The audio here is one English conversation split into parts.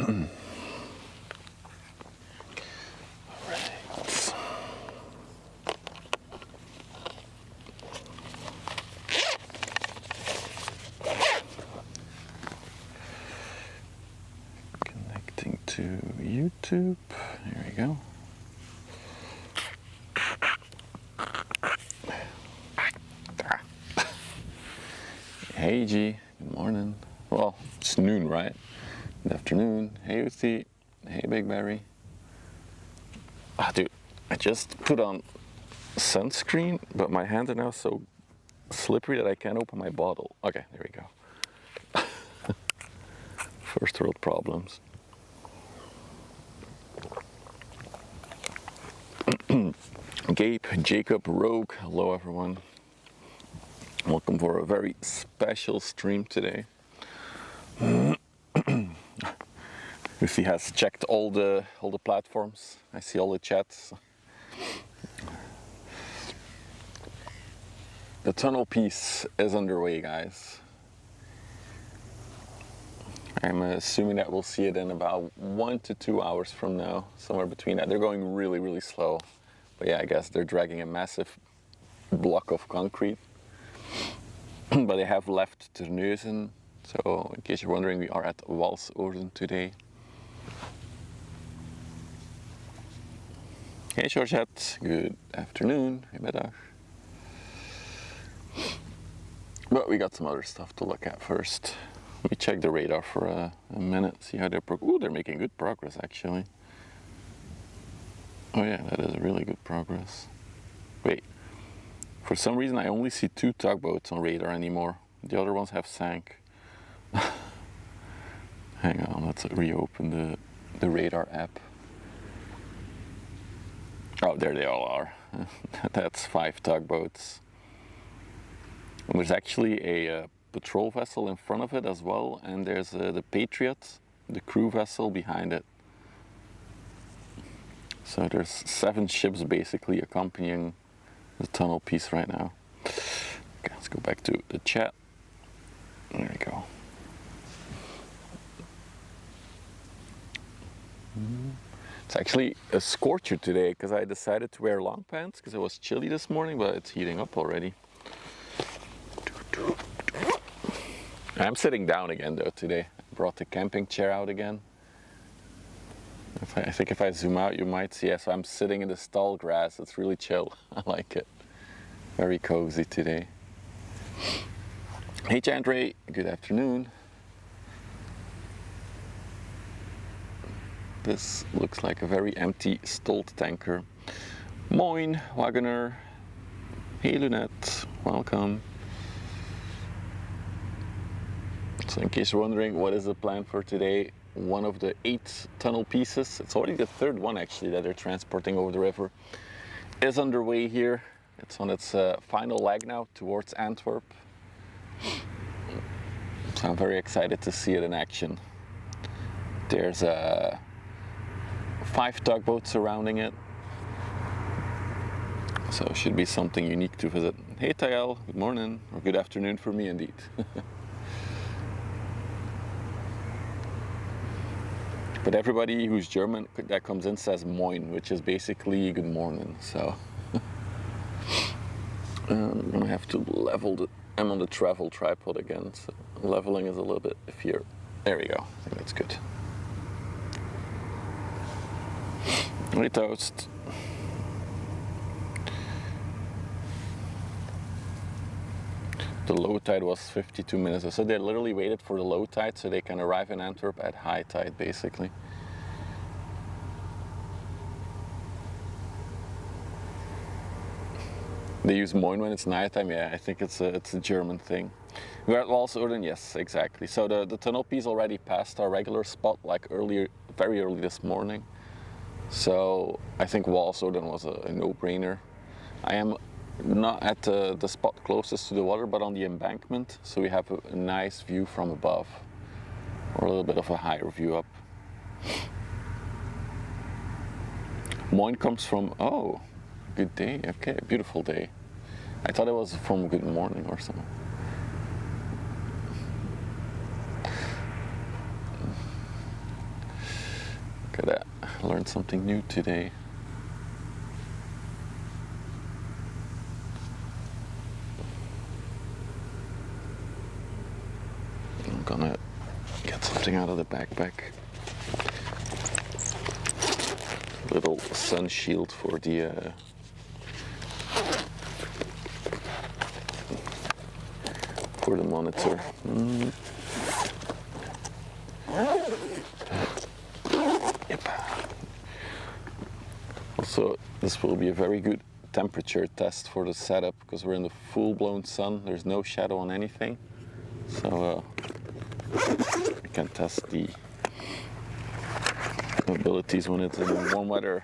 Connecting to YouTube. Here we go. Hey G, good morning. Well, it's noon, right? Good afternoon. Hey Uthi. Hey Big Berry. Ah, dude, I just put on sunscreen, but my hands are now so slippery that I can't open my bottle. Okay, there we go. First world problems. Gabe, Jacob, Rogue, hello everyone. Welcome for a very special stream today. Lucy has checked all the platforms. I see all the chats. The tunnel piece is underway, guys. I'm assuming that we'll see it in about 1 to 2 hours from now, somewhere between that. They're going really, really slow. But yeah, I guess they're dragging a massive block of concrete. But they have left Terneuzen, so in case you're wondering, we are at Walsorden today. Hey Georgette, good afternoon, goedemiddag. But we got some other stuff to look at first. Let me check the radar for a minute, see how they're making good progress actually. Oh yeah, that is really good progress. Wait. For some reason I only see 2 tugboats on radar anymore. The other ones have sank. Hang on, let's reopen the radar app. Oh, there they all are. That's 5 tugboats. And there's actually a patrol vessel in front of it as well, and there's the Patriot, the crew vessel behind it. So there's 7 ships basically accompanying the tunnel piece right now. Okay, let's go back to the chat. There we go. It's actually a scorcher today because I decided to wear long pants because it was chilly this morning, but it's heating up already. I'm sitting down again though today. I brought the camping chair out again. I think if I zoom out you might see, so I'm sitting in the stall grass. It's really chill. I like it. Very cozy today. Hey Chandray, good afternoon. This looks like a very empty Stolt tanker. Moin, Wagoner. Hey Lunette, welcome. So in case you're wondering what is the plan for today, one of the 8 tunnel pieces, it's already the 3rd one actually that they're transporting over the river, is underway here. It's on its final leg now towards Antwerp. So I'm very excited to see it in action. There's 5 tugboats surrounding it. So it should be something unique to visit. Hey Tael, good morning, or good afternoon for me indeed. But everybody who's German that comes in says moin, which is basically good morning. So I'm gonna have to level I'm on the travel tripod again, so leveling is a little bit iffier. There we go, I think that's good. Hey Toast. The low tide was 52 minutes, so they literally waited for the low tide so they can arrive in Antwerp at high tide basically. They use moin when it's nighttime. Yeah, I think it's a German thing. We're at Walsorden, yes, exactly. So the tunnel piece already passed our regular spot like earlier, very early this morning. So I think Walsorden was a no-brainer. I am not at the spot closest to the water, but on the embankment, so we have a nice view from above, or a little bit of a higher view up. Moin comes from, oh, good day, okay, beautiful day. I thought it was from good morning or something. Look at that. I learned something new today. I'm gonna get something out of the backpack. Little sun shield for the monitor. Yep. Also, this will be a very good temperature test for the setup because we're in the full-blown sun. There's no shadow on anything, so I can test the abilities when it's in warm weather.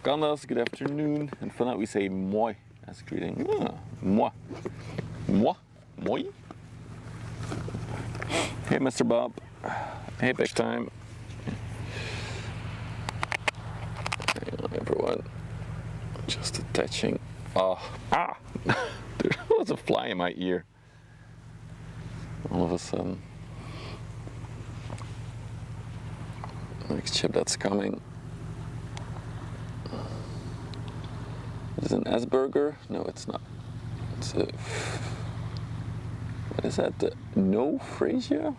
Kandas, good afternoon. In Finland we say moi as greeting. Moi. Moi. Moi. Hey Mr. Bob. Hey Big Time. Hang on everyone. Just attaching. There was a fly in my ear. All of a sudden. Next chip that's coming. Is it an Asperger? No, it's not. It's a. What is that? The no Frisia?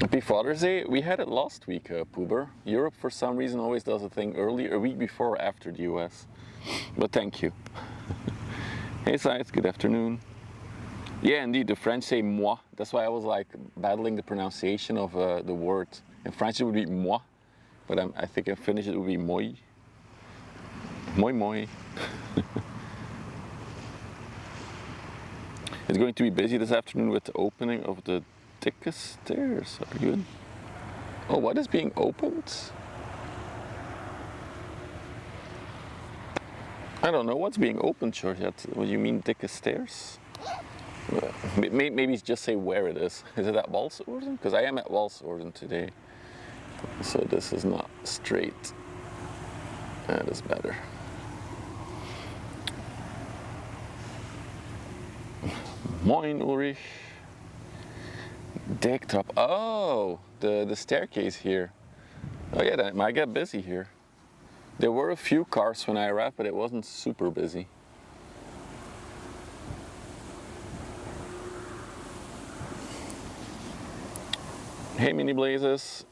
Happy Father's Day. We had it last week, Poober. Europe, for some reason, always does a thing early, a week before or after the US. But thank you. Hey, Sides. Good afternoon. Yeah, indeed. The French say moi. That's why I was like battling the pronunciation of the word. In French, it would be moi, but I think in Finnish it would be moi. Moi moi. It's going to be busy this afternoon with the opening of the thickest stairs. Are you in? Oh, what is being opened? I don't know what's being opened, George. What do you mean, thickest stairs? Maybe just say where it is. Is it at Westerschelde? Because I am at Westerschelde today. So this is not straight. That is better. Moin Ulrich. Dektrap. Oh, the staircase here. Oh yeah, that might get busy here. There were a few cars when I arrived, but it wasn't super busy. Hey Mini Blazes.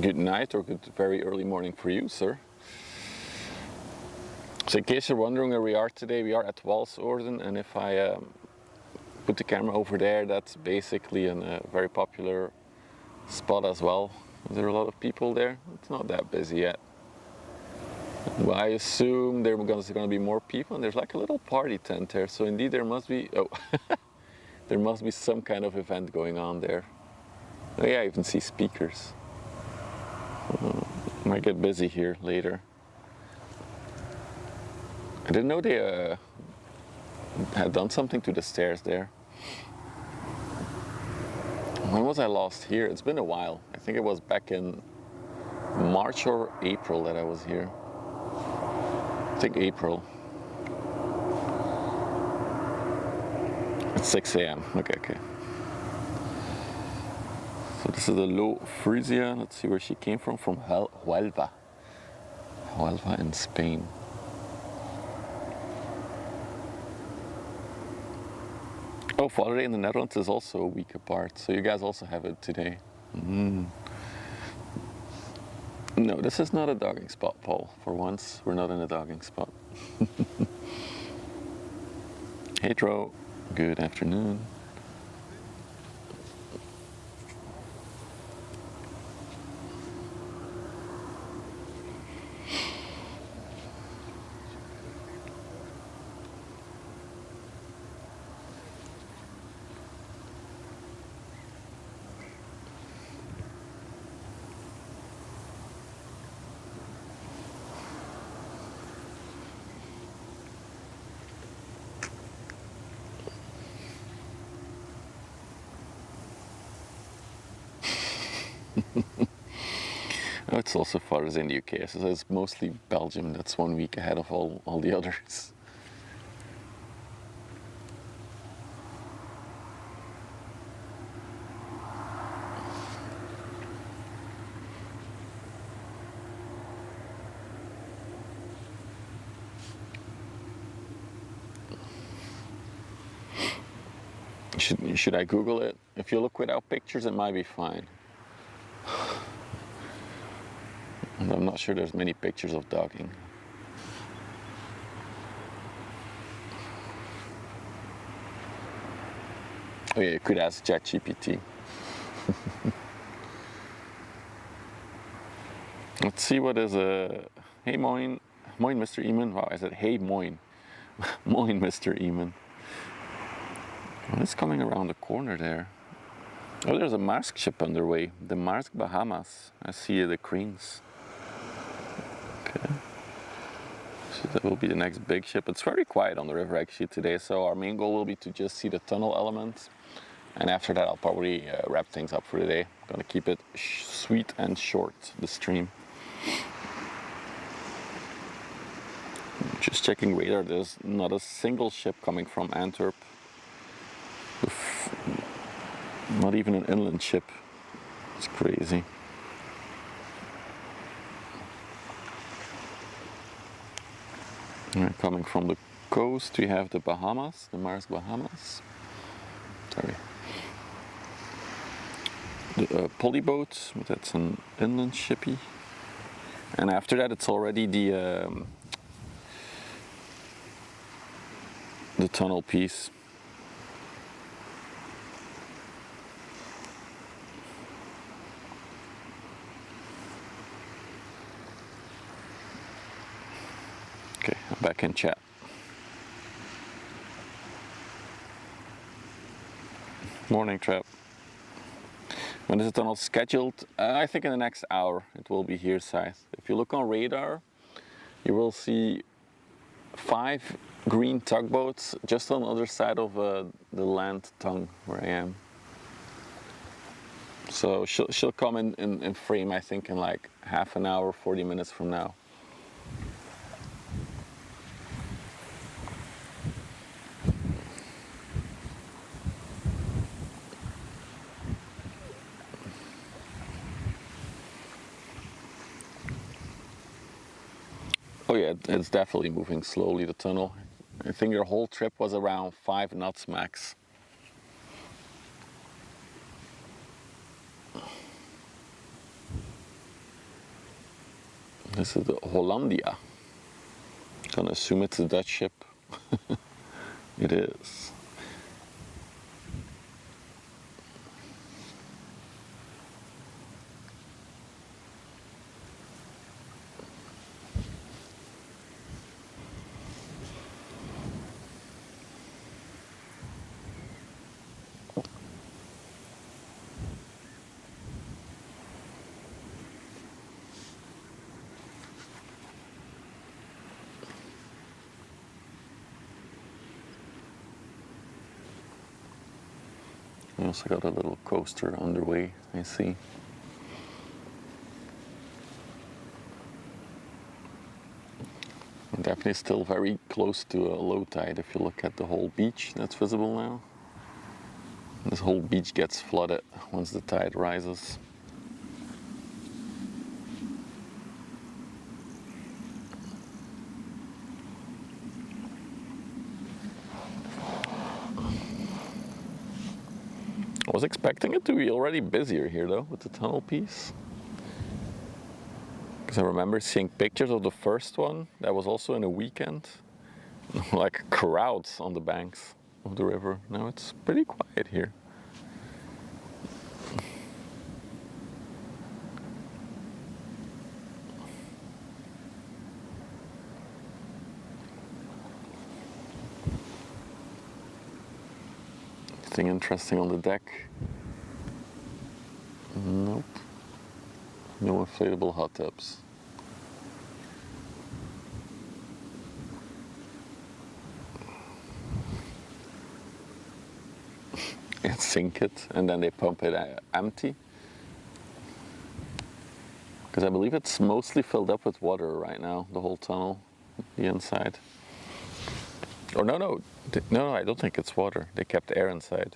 Good night or good very early morning for you, sir. So in case you're wondering where we are today, we are at Westerschelde, and if I put the camera over there, that's basically a very popular spot as well. Is there a lot of people there? It's not that busy yet. Well, I assume there's going to be more people, and there's like a little party tent there, so indeed there must be, there must be some kind of event going on there. Oh yeah, I even see speakers. Might get busy here later. I didn't know they had done something to the stairs there. When was I last here? It's been a while. I think it was back in March or April that I was here. I think April. It's 6 a.m. Okay. So this is the Low Frisia. Let's see where she came from Huelva. Huelva in Spain. Oh, Father's Day in the Netherlands is also a week apart, so you guys also have it today. No, this is not a dogging spot, Paul. For once, we're not in a dogging spot. Hey, Tro. Good afternoon. Oh, it's also Father's Day in the UK, so it's mostly Belgium. That's 1 week ahead of all the others. Should I Google it? If you look without pictures, it might be fine. And I'm not sure there's many pictures of docking. Oh yeah, you could ask ChatGPT. Let's see what is a... Hey moin, moin Mr. Eamon. Wow, I said hey moin. Moin Mr. Eamon. What is coming around the corner there? Oh, there's a Maersk ship underway. The Maersk Bahamas. I see the cranes. Okay. So that will be the next big ship. It's very quiet on the river actually today, so our main goal will be to just see the tunnel element. And after that, I'll probably wrap things up for the day. I'm gonna keep it sweet and short, the stream. Just checking radar, there's not a single ship coming from Antwerp. Not even an inland ship. It's crazy. And coming from the coast, we have the Bahamas, the Maersk Bahamas. Sorry. The polyboat, that's an inland shippy. And after that, it's already the tunnel piece. Okay, I'm back in chat. Morning, Trap. When is the tunnel scheduled? I think in the next hour it will be here, Scythe. If you look on radar, you will see 5 green tugboats just on the other side of the land tongue where I am. So she'll come in frame, I think, in like half an hour, 40 minutes from now. Oh yeah, it's definitely moving slowly, the tunnel. I think your whole trip was around 5 knots max. This is the Hollandia. Gonna assume it's a Dutch ship. It is. We also got a little coaster underway, I see. And definitely still very close to a low tide if you look at the whole beach that's visible now. This whole beach gets flooded once the tide rises. I was expecting it to be already busier here though, with the tunnel piece. Because I remember seeing pictures of the first one that was also in a weekend. Like crowds on the banks of the river. Now it's pretty quiet here. Anything interesting on the deck? Nope. No inflatable hot tubs. And sink it, and then they pump it empty. Because I believe it's mostly filled up with water right now, the whole tunnel, the inside. Or no, I don't think it's water. They kept air inside.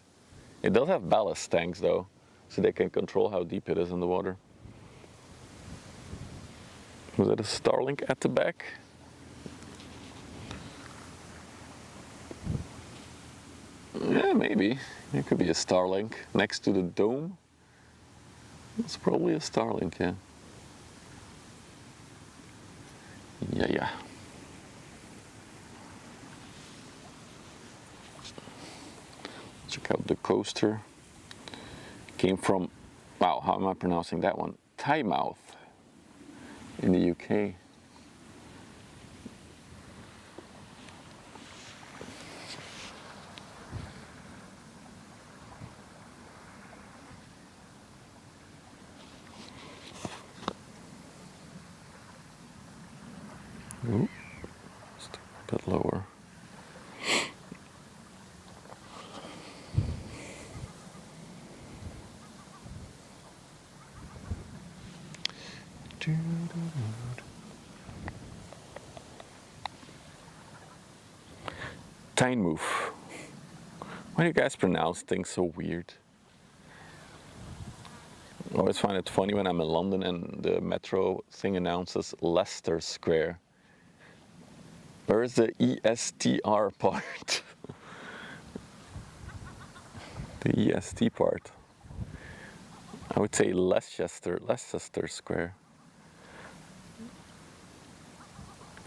It does have ballast tanks though, so they can control how deep it is in the water. Was that a Starlink at the back? Yeah, maybe. It could be a Starlink next to the dome. It's probably a Starlink, yeah. Yeah. Check out the coaster. Came from, wow, how am I pronouncing that one? Tynemouth in the UK. Ooh, just a bit lower. Tynemouth. Why do you guys pronounce things so weird? I always find it funny when I'm in London and the metro thing announces Leicester Square. Where's the ESTR part? The EST part. I would say Leicester Square.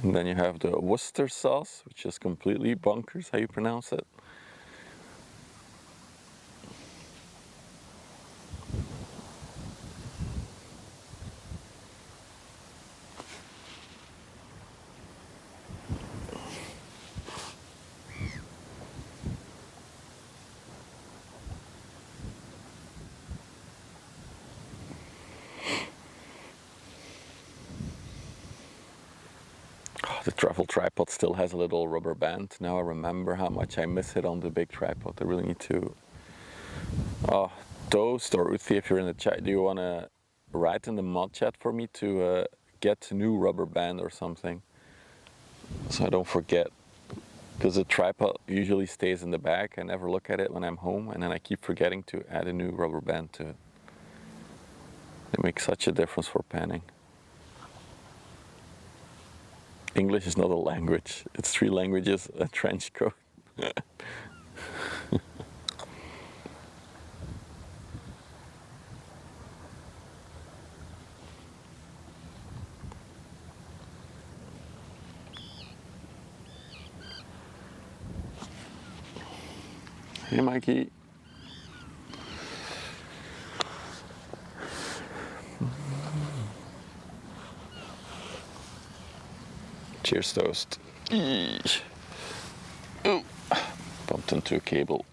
And then you have the Worcester sauce, which is completely bonkers how you pronounce it. The travel tripod still has a little rubber band. Now I remember how much I miss it on the big tripod. I really need to Toast or Uthi, if you're in the chat, do you want to write in the mod chat for me to get a new rubber band or something, so I don't forget, because the tripod usually stays in the bag. I never look at it when I'm home, and then I keep forgetting to add a new rubber band to it. It makes such a difference for panning. English is not a language, it's 3 languages, a trench coat. Hey Mikey. Cheers, Toast. Ooh, bumped into a cable.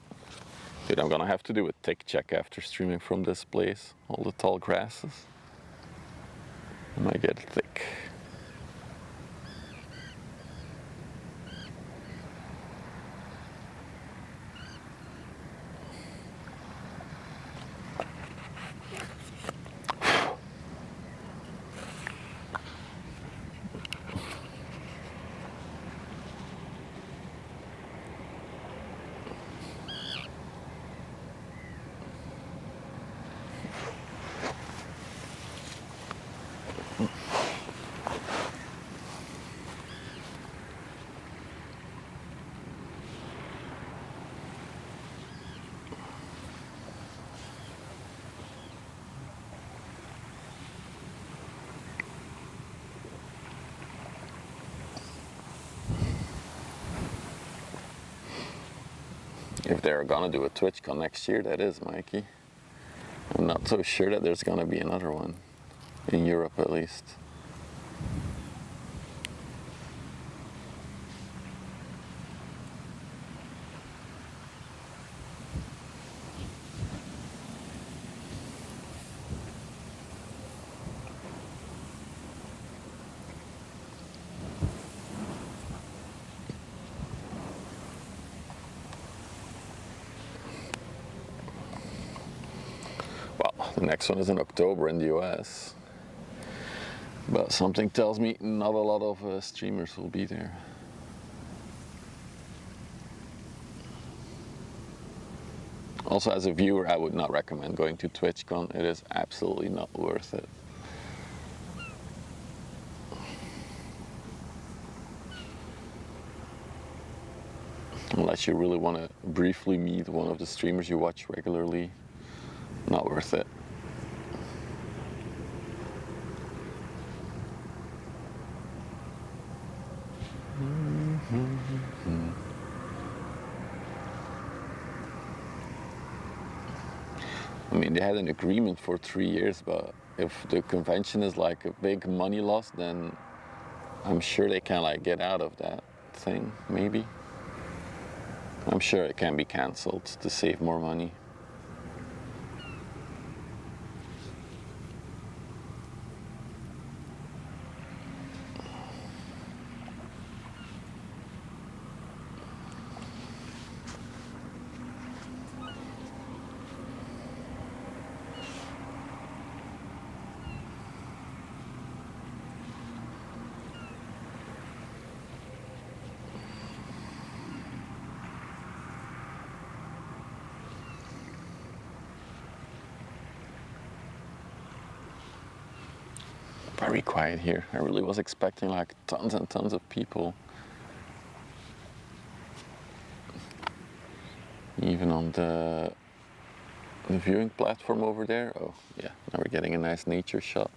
Dude, I'm gonna have to do a tick check after streaming from this place. All the tall grasses. I might get thick. If they're gonna do a TwitchCon next year, that is, Mikey. I'm not so sure that there's gonna be another one, in Europe at least. The next one is in October in the US, but something tells me not a lot of streamers will be there. Also, as a viewer, I would not recommend going to TwitchCon. It is absolutely not worth it. Unless you really want to briefly meet one of the streamers you watch regularly, not worth it. I mean, they had an agreement for 3 years, but if the convention is like a big money loss, then I'm sure they can like get out of that thing, maybe. I'm sure it can be cancelled to save more money. Very quiet here. I really was expecting like tons and tons of people. Even on the viewing platform over there. Oh yeah, now we're getting a nice nature shot.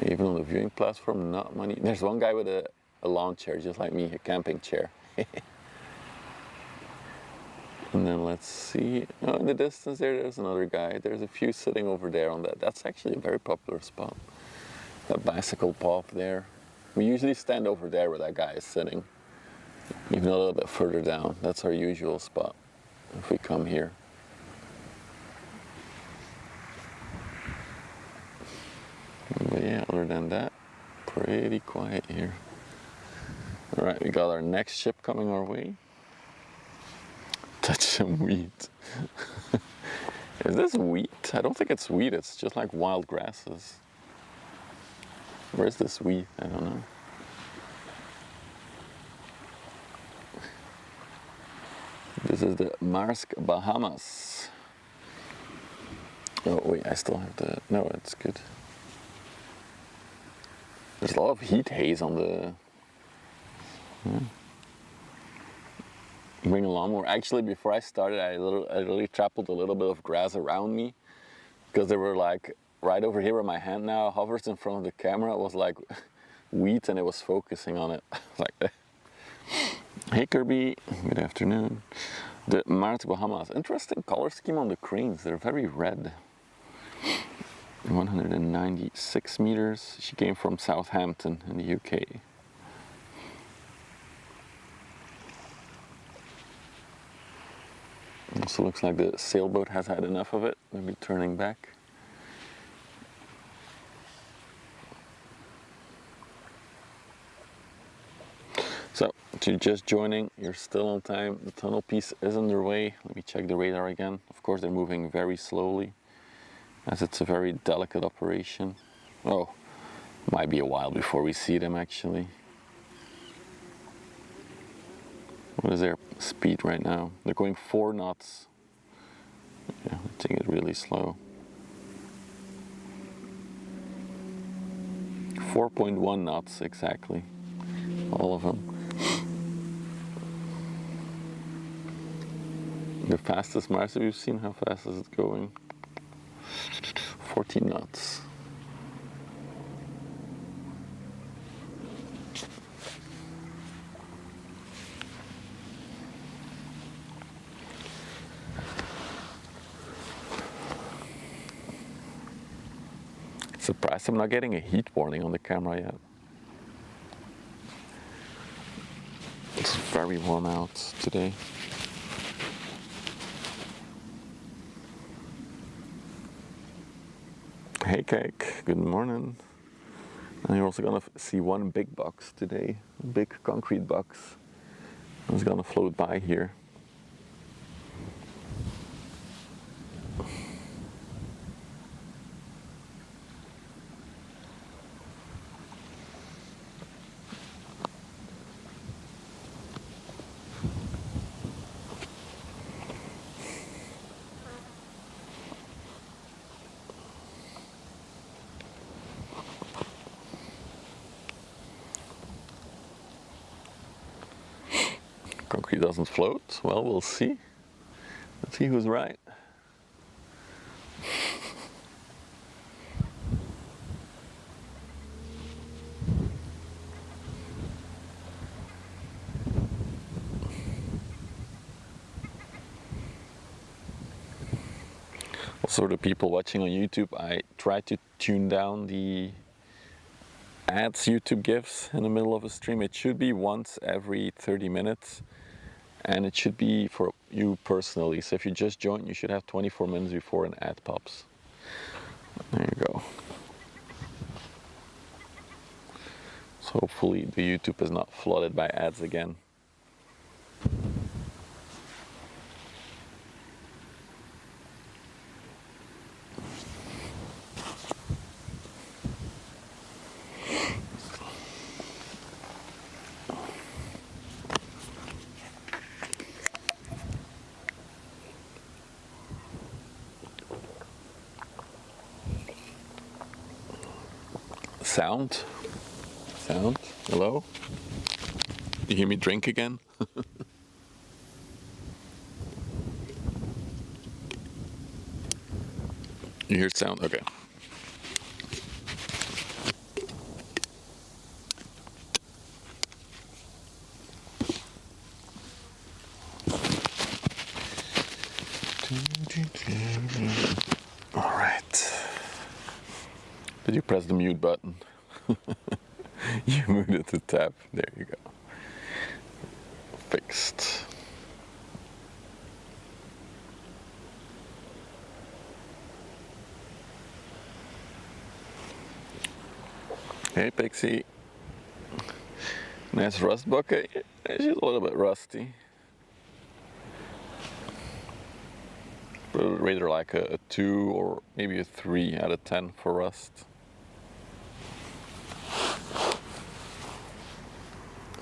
Even on the viewing platform, not many. There's one guy with a lawn chair, just like me, a camping chair. And then let's see, oh, in the distance there's another guy. There's a few sitting over there on that. That's actually a very popular spot. That bicycle path there. We usually stand over there where that guy is sitting. Even a little bit further down. That's our usual spot if we come here. But yeah, other than that, pretty quiet here. All right, we got our next ship coming our way. Touch some wheat. Is this wheat? I don't think it's wheat, it's just like wild grasses. Where's this wheat? I don't know. This is the Marsk Bahamas. Oh wait, I still have the, no, it's good. There's a lot of heat haze on the bring a lawnmower. Actually, before I started, I literally trampled a little bit of grass around me because they were like right over here where my hand now hovers in front of the camera. It was like wheat and it was focusing on it. Like, hey Kirby, good afternoon. The Marsk Bahamas, interesting color scheme on the cranes. They're very red. 196 meters. She came from Southampton in the UK. Also looks like the sailboat has had enough of it, maybe turning back. So, if you're just joining, you're still on time. The tunnel piece is underway. Let me check the radar again. Of course, they're moving very slowly, as it's a very delicate operation. Oh, might be a while before we see them actually. What is their speed right now? They're going 4 knots. Yeah, I think it's really slow. 4.1 knots exactly. All of them. The fastest Mars we've seen, how fast is it going? 14 knots. Surprised I'm not getting a heat warning on the camera yet. It's very warm out today. Hey Cake, good morning. And you're also gonna see one big box today, a big concrete box. It's gonna float by here. Concrete doesn't float. Well, we'll see. Let's see who's right. Also, the people watching on YouTube, I try to tune down the ads YouTube gives in the middle of a stream. It should be once every 30 minutes, and it should be for you personally. So if you just joined, you should have 24 minutes before an ad pops. There you go. So hopefully the YouTube is not flooded by ads again. Sound? Sound? Hello? You hear me drink again? You hear sound? Okay. All right. Did you press the mute button? You muted the tab. There you go. Fixed. Hey, Pixie. Nice rust bucket. She's a little bit rusty. But rather like a 2 or maybe a 3 out of 10 for rust.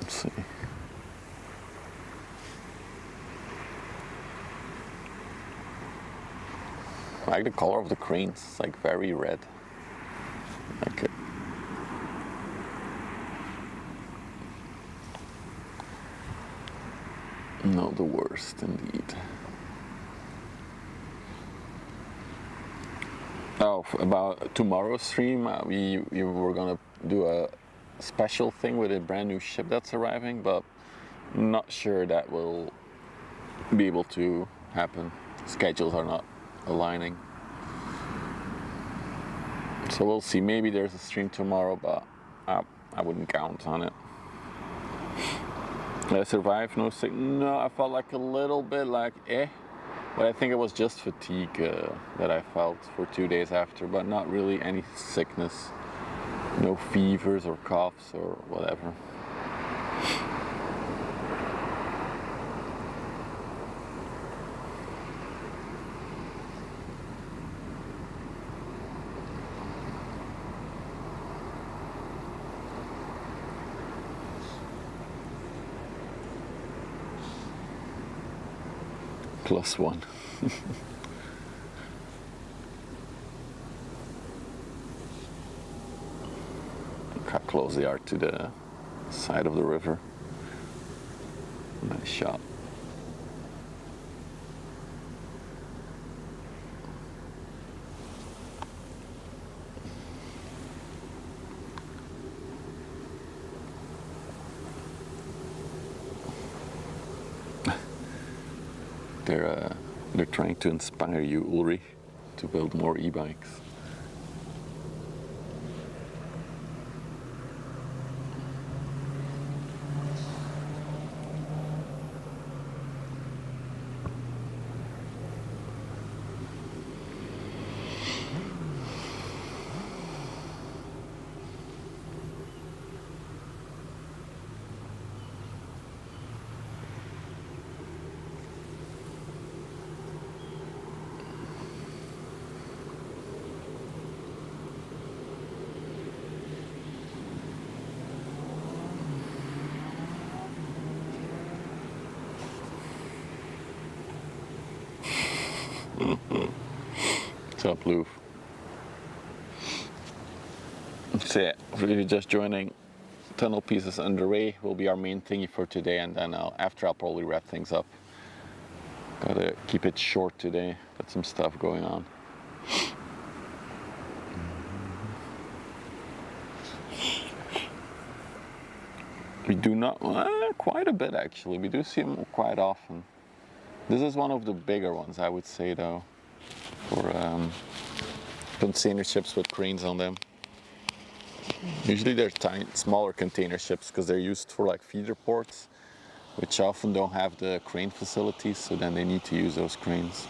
Let's see. I like the color of the cranes. It's like very red. Okay. Not the worst, indeed. Oh, about tomorrow's stream, we were gonna do a special thing with a brand new ship that's arriving, but not sure that will be able to happen. Schedules are not aligning. So we'll see. Maybe there's a stream tomorrow, but I wouldn't count on it. Did I survive? No sick? No, I felt like a little bit like but I think it was just fatigue that I felt for 2 days after, but not really any sickness. No fevers or coughs or whatever. +1. Look how close they are to the side of the river. Nice shot. They're trying to inspire you, Ulrich, to build more e-bikes. What's up, Lou? So yeah, if you're just joining, tunnel piece is underway, will be our main thingy for today, and then after I'll probably wrap things up. Gotta keep it short today, got some stuff going on. We do not, quite a bit actually, we do see them quite often. This is one of the bigger ones, I would say, though, for container ships with cranes on them. Usually they're tiny, smaller container ships because they're used for like feeder ports, which often don't have the crane facilities, so then they need to use those cranes.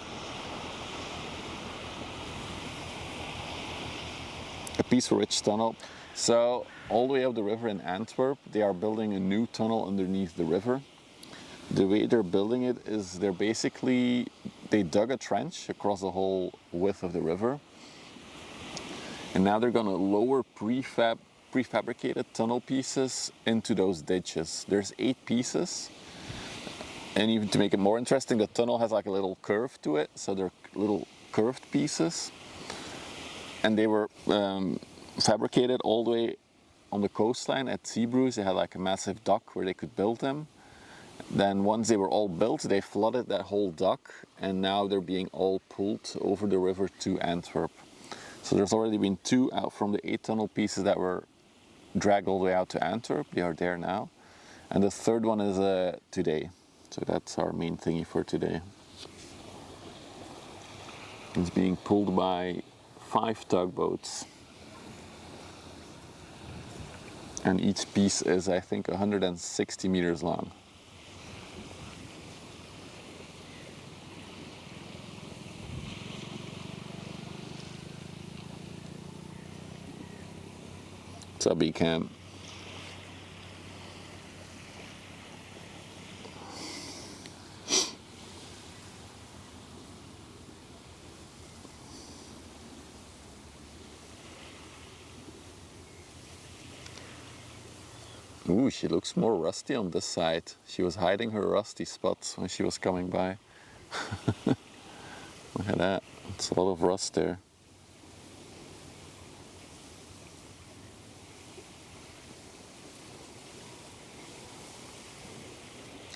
A piece for which tunnel? So all the way up the river in Antwerp, they are building a new tunnel underneath the river. The way they're building it is they dug a trench across the whole width of the river. And now they're going to lower prefabricated tunnel pieces into those ditches. There's 8 pieces. And even to make it more interesting, the tunnel has like a little curve to it. So they're little curved pieces. And they were fabricated all the way on the coastline at Zeebrugge. They had like a massive dock where they could build them. Then once they were all built, they flooded that whole dock. And now they're being all pulled over the river to Antwerp. So there's already been 2 out from the 8 tunnel pieces that were dragged all the way out to Antwerp. They are there now. And the third one is today. So that's our main thingy for today. It's being pulled by 5 tugboats. And each piece is, I think, 160 meters long. Subby cam. Ooh, she looks more rusty on this side. She was hiding her rusty spots when she was coming by. Look at that. It's a lot of rust there.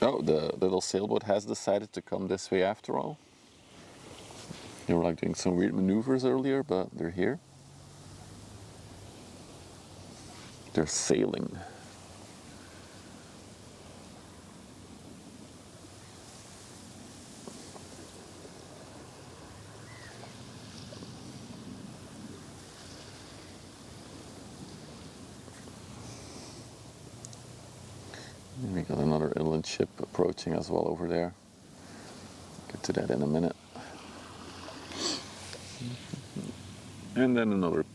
Oh, the little sailboat has decided to come this way after all. They were like doing some weird maneuvers earlier, but they're here. They're sailing. And we got another inland ship approaching as well over there. Get to that in a minute. And then another,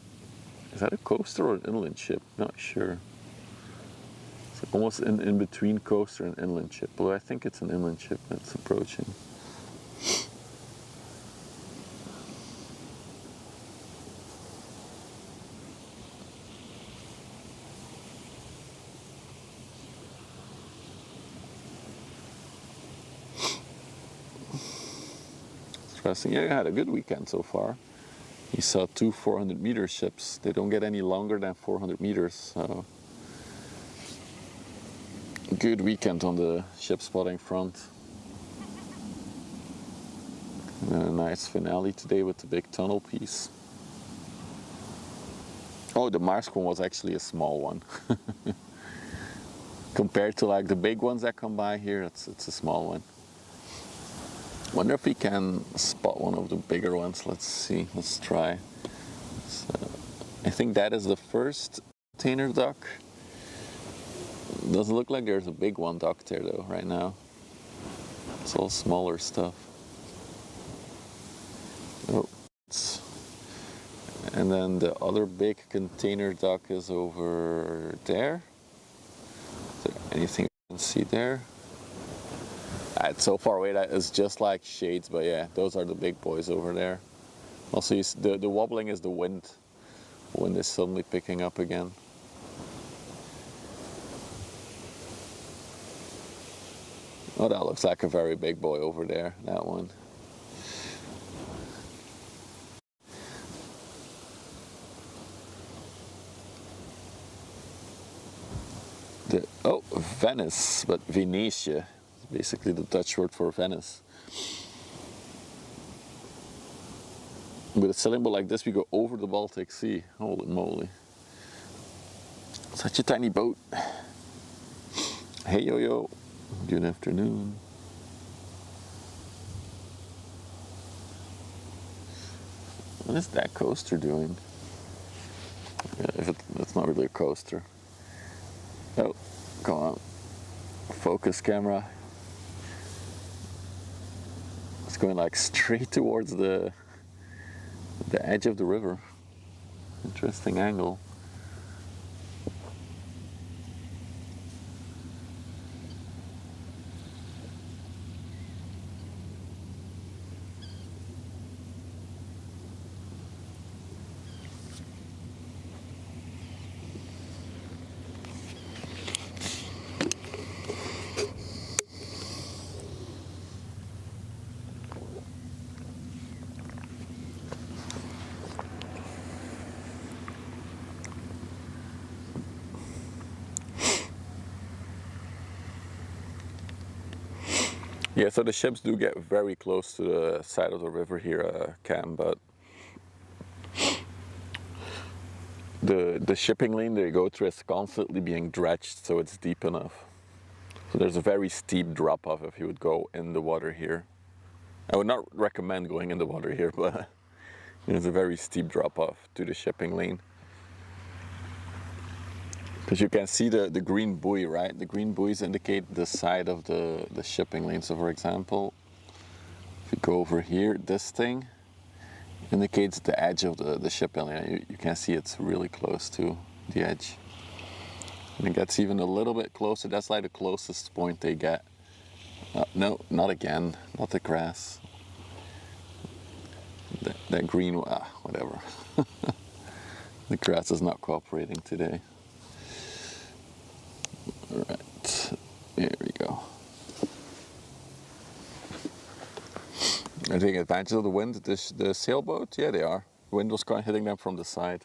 is that a coaster or an inland ship? Not sure. It's like almost in between coaster and inland ship, but I think it's an inland ship that's approaching. Interesting. Yeah, I had a good weekend so far. You saw 2 400-meter ships. They don't get any longer than 400 meters, so good weekend on the ship spotting front. And then a nice finale today with the big tunnel piece. Oh, the Maersk one was actually a small one. Compared to like the big ones that come by here, it's a small one. Wonder if we can spot one of the bigger ones. Let's see, let's try. So, I think that is the first container dock. Doesn't look like there's a big one docked there though right now. It's all smaller stuff. Oh, and then the other big container dock is over there. Is there anything you can see there? It's so far away that it's just like shades, but yeah, those are the big boys over there. Also, the wobbling is the wind. The wind is suddenly picking up again. Oh, that looks like a very big boy over there, that one. Venice, but Venetië, basically the Dutch word for Venice. With a sailing boat like this, we go over the Baltic Sea. Holy moly. Such a tiny boat. Hey yo-yo, good afternoon. What is that coaster doing? Yeah, it's not really a coaster. Oh, come on. Focus camera. It's going like straight towards the edge of the river. Interesting angle. Yeah, so the ships do get very close to the side of the river here, Cam, but the shipping lane they go through is constantly being dredged, so it's deep enough. So there's a very steep drop off if you would go in the water here. I would not recommend going in the water here, but there's a very steep drop off to the shipping lane. Because you can see the green buoy, right? The green buoys indicate the side of the shipping lane. So for example, if you go over here, this thing indicates the edge of the shipping lane. You can see it's really close to the edge. And it gets even a little bit closer. That's like the closest point they get. No, not again. Not the grass. That green, whatever. The grass is not cooperating today. Alright, here we go. Are they taking advantage of the wind, the sailboat? Yeah, they are. The wind was kind of hitting them from the side.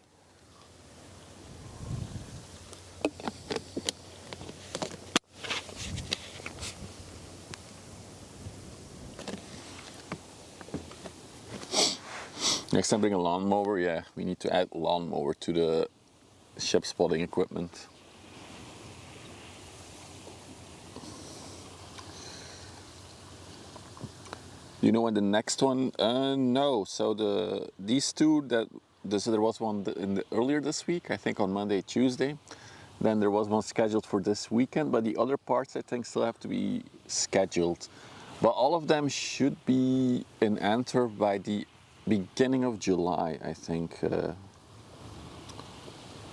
Next time bring a lawnmower, yeah, we need to add lawnmower to the ship spotting equipment. You know when the next one? No. So these two so there was one earlier this week, I think on Monday, Tuesday. Then there was one scheduled for this weekend, but the other parts I think still have to be scheduled. But all of them should be in Antwerp by the beginning of July, I think.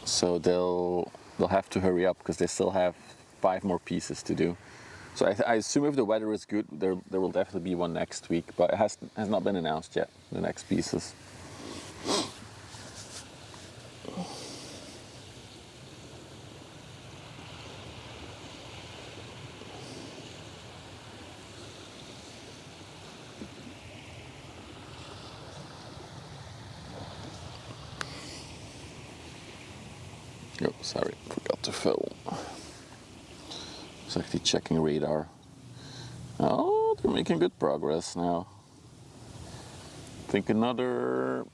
So they'll have to hurry up because they still have 5 more pieces to do. So I assume if the weather is good, there will definitely be one next week, but it has not been announced yet, the next pieces. Oh, sorry, forgot to film. It's actually checking radar. Oh, they're making good progress now. I think another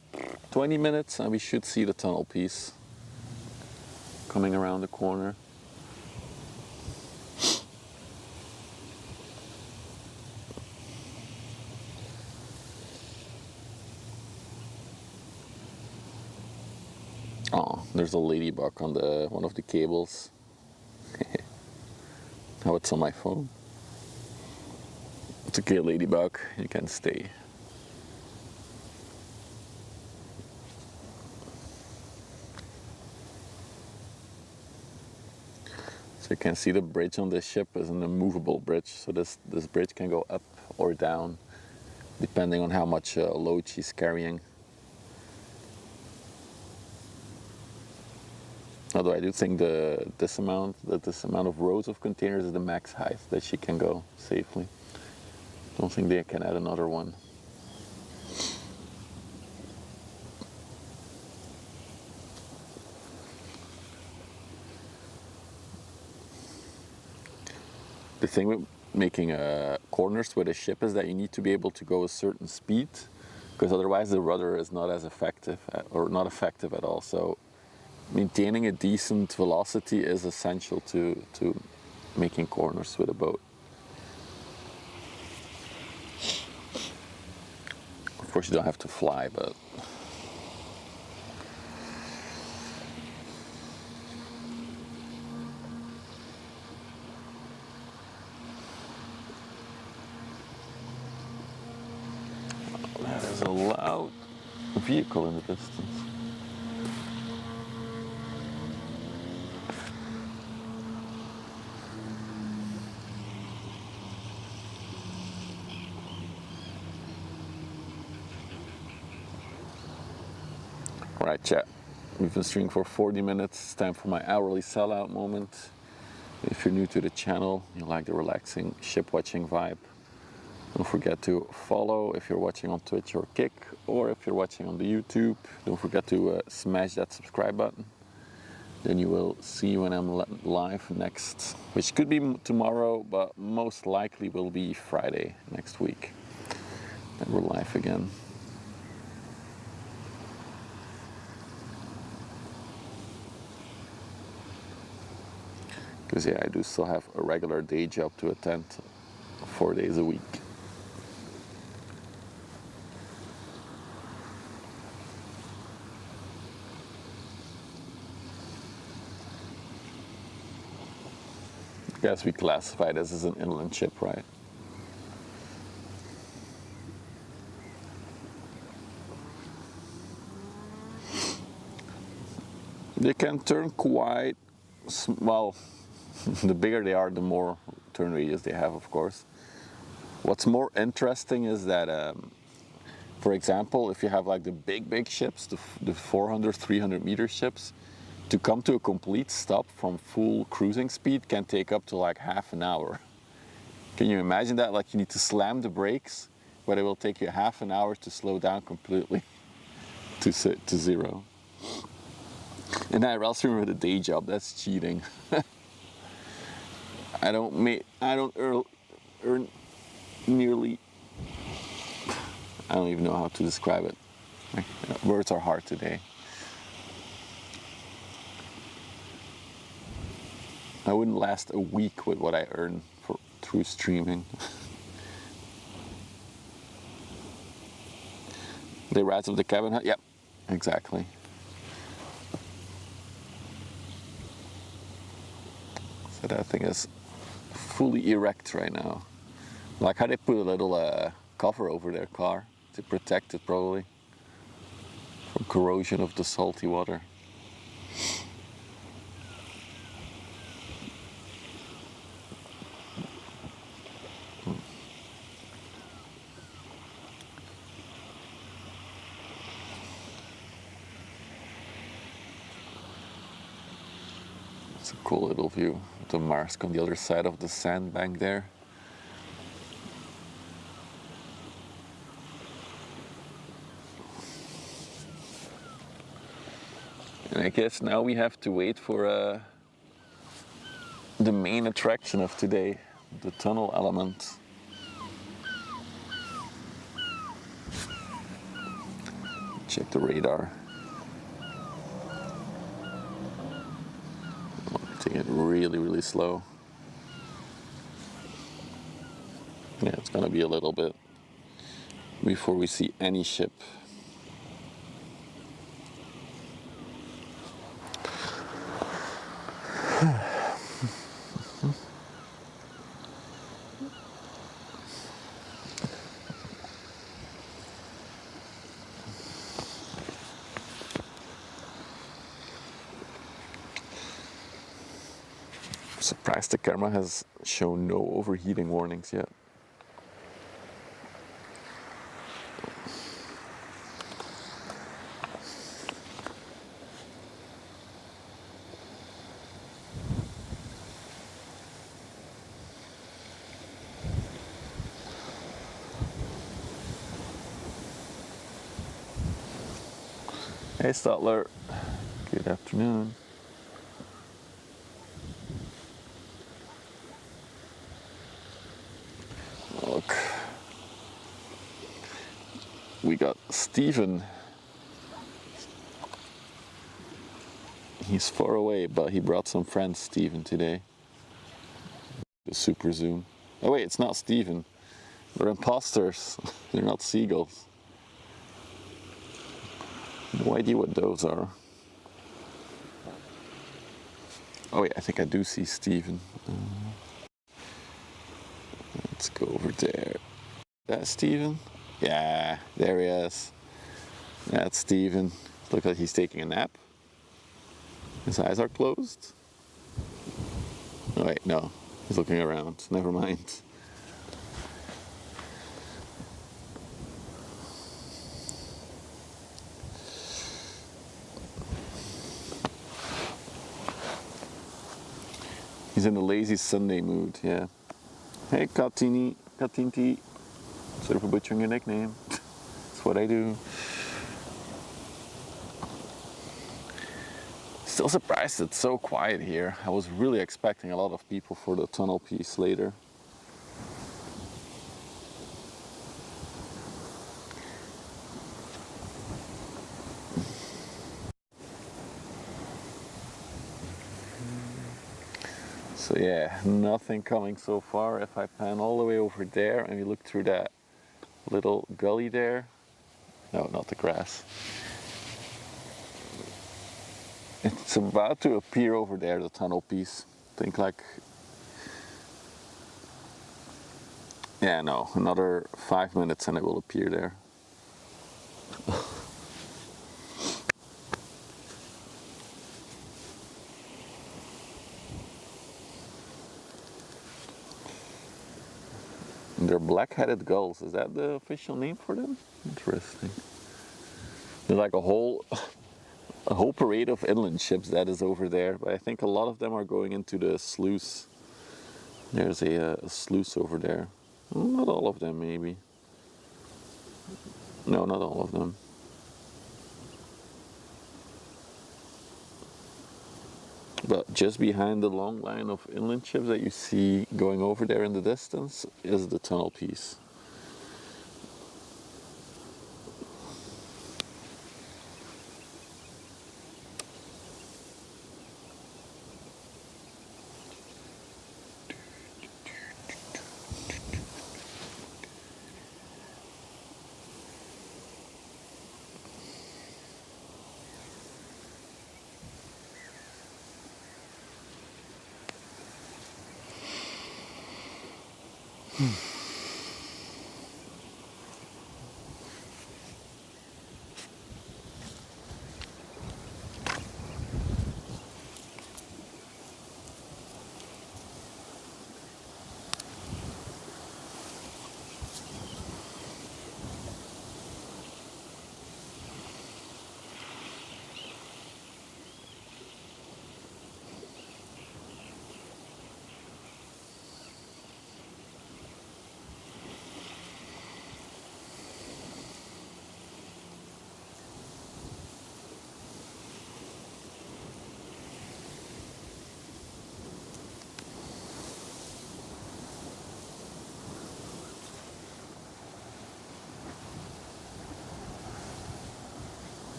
20 minutes and we should see the tunnel piece coming around the corner. Oh, there's a ladybug on one of the cables. Now it's on my phone. It's okay, ladybug, you can stay. So you can see the bridge on this ship is an immovable bridge. So this bridge can go up or down depending on how much load she's carrying. Although I do think this amount of rows of containers is the max height that she can go safely. Don't think they can add another one. the thing with making corners with a ship is that you need to be able to go a certain speed, because otherwise the rudder is not as effective or not effective at all. So maintaining a decent velocity is essential to making corners with a boat. Of course you don't have to fly, but there's a loud vehicle in the distance. Alright, chat. We've been streaming for 40 minutes. It's time for my hourly sellout moment. If you're new to the channel, you like the relaxing ship watching vibe, don't forget to follow if you're watching on Twitch or Kick, or if you're watching on the YouTube, don't forget to smash that subscribe button. Then you will see when I'm live next, which could be tomorrow, but most likely will be Friday next week. Then we're live again. Because yeah, I do still have a regular day job to attend 4 days a week. I guess we classify this as an inland ship, right? They can turn quite, well, the bigger they are, the more turn radius they have, of course. What's more interesting is that, for example, if you have like the big ships, the 400, 300 meter ships, to come to a complete stop from full cruising speed can take up to like half an hour. Can you imagine that? Like you need to slam the brakes, but it will take you half an hour to slow down completely to zero. And I also remember the day job, that's cheating. I don't earn nearly, I don't even know how to describe it. Words are hard today. I wouldn't last a week with what I earn through streaming. The rats of the cabin hut? Yep, exactly. So that thing is fully erect right now. Like how they put a little cover over their car to protect it probably from corrosion of the salty water. It's a cool little view. The Marsk on the other side of the sandbank there. And I guess now we have to wait for the main attraction of today, the tunnel element. Check the radar. Taking it really slow. Yeah, it's gonna be a little bit before we see any ship. Surprised the camera has shown no overheating warnings yet. Hey Stutler, good afternoon. we got Steven. He's far away, but he brought some friends, Steven, today. The super zoom. Oh wait, it's not Steven. They're imposters. They're not seagulls. No idea what those are. Oh wait, I think I do see Steven. Let's go over there. That's Steven? Yeah, there he is. That's Steven. Looks like he's taking a nap. His eyes are closed. Oh wait, no. He's looking around. Never mind. He's in a lazy Sunday mood, yeah. Hey, Katinti. Sorry for butchering your nickname. That's what I do. Still surprised it's so quiet here. I was really expecting a lot of people for the tunnel piece later. So yeah, nothing coming so far. If I pan all the way over there and we look through that little gully there, no, not the grass. It's about to appear over there, the tunnel piece. Think like, yeah, no, another 5 minutes and it will appear there. They're black-headed gulls. Is that the official name for them? Interesting. There's like a whole parade of inland ships that is over there, but I think a lot of them are going into the sluice. There's a sluice over there. Well, not all of them, maybe. No, not all of them. But just behind the long line of inland ships that you see going over there in the distance is the tunnel piece.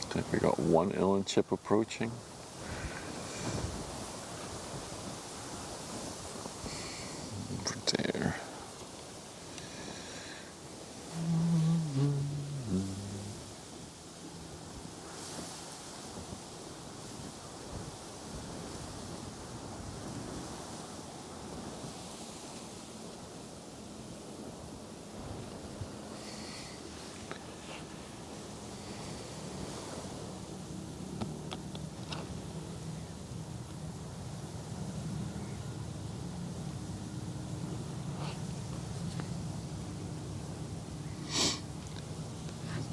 I think we got one inland ship approaching. Over there.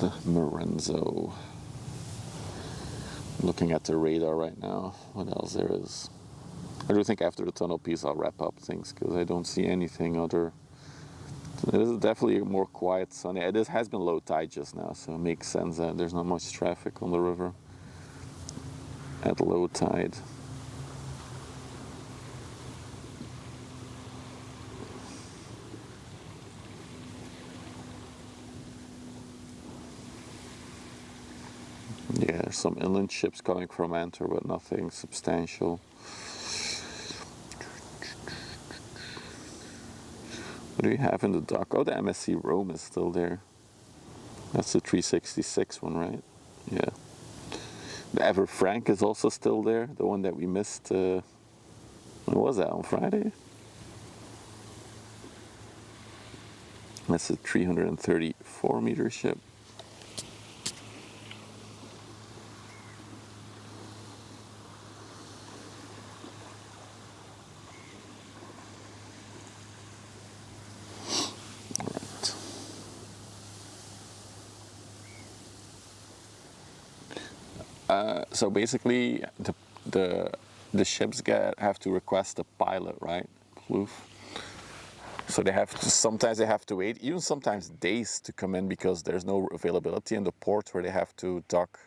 The Morenzo. Looking at the radar right now. What else there is? I do think after the tunnel piece I'll wrap up things because I don't see anything other. It is definitely a more quiet sunny. It has been low tide just now, so it makes sense that there's not much traffic on the river at low tide. There's some inland ships coming from Antwerp, but nothing substantial. What do we have in the dock? Oh, the MSC Rome is still there. That's the 366 one, right? Yeah. The Ever Frank is also still there, the one that we missed. When was that, on Friday? That's a 334 meter ship. So basically, the ships have to request a pilot, right? Kloof. So sometimes they have to wait, even sometimes days to come in because there's no availability in the port where they have to dock.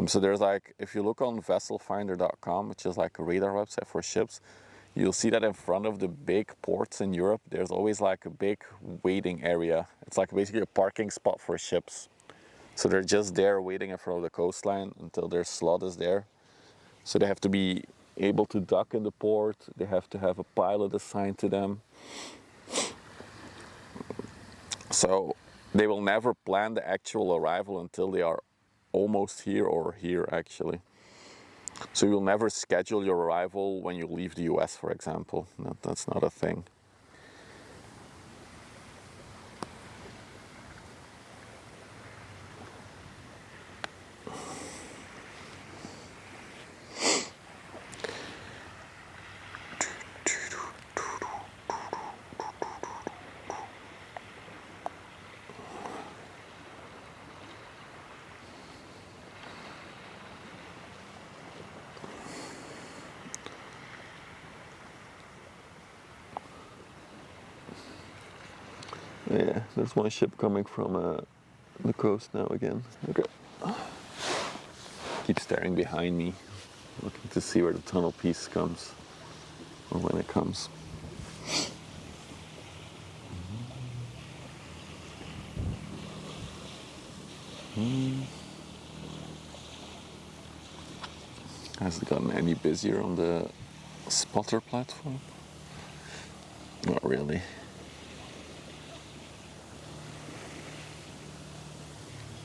So there's like, if you look on vesselfinder.com, which is like a radar website for ships, you'll see that in front of the big ports in Europe, there's always like a big waiting area. It's like basically a parking spot for ships. So they're just there waiting in front of the coastline until their slot is there. So they have to be able to dock in the port. They have to have a pilot assigned to them. So they will never plan the actual arrival until they are almost here or here actually. So you'll never schedule your arrival when you leave the US, for example. That's not a thing. Yeah, there's one ship coming from the coast now again. Okay. Keep staring behind me, looking to see where the tunnel piece comes, or when it comes. Has it gotten any busier on the spotter platform? Not really.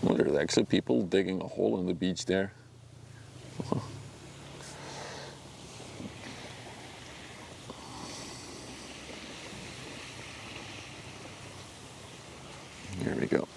Well, there's actually people digging a hole in the beach there. Here we go.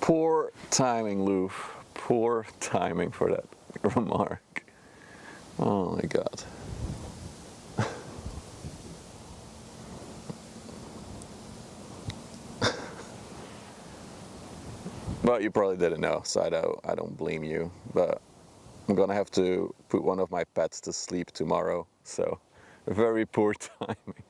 Poor timing, Lou. Poor timing for that remark. Oh my God. But you probably didn't know, so I don't blame you. But I'm gonna have to put one of my pets to sleep tomorrow, so very poor timing.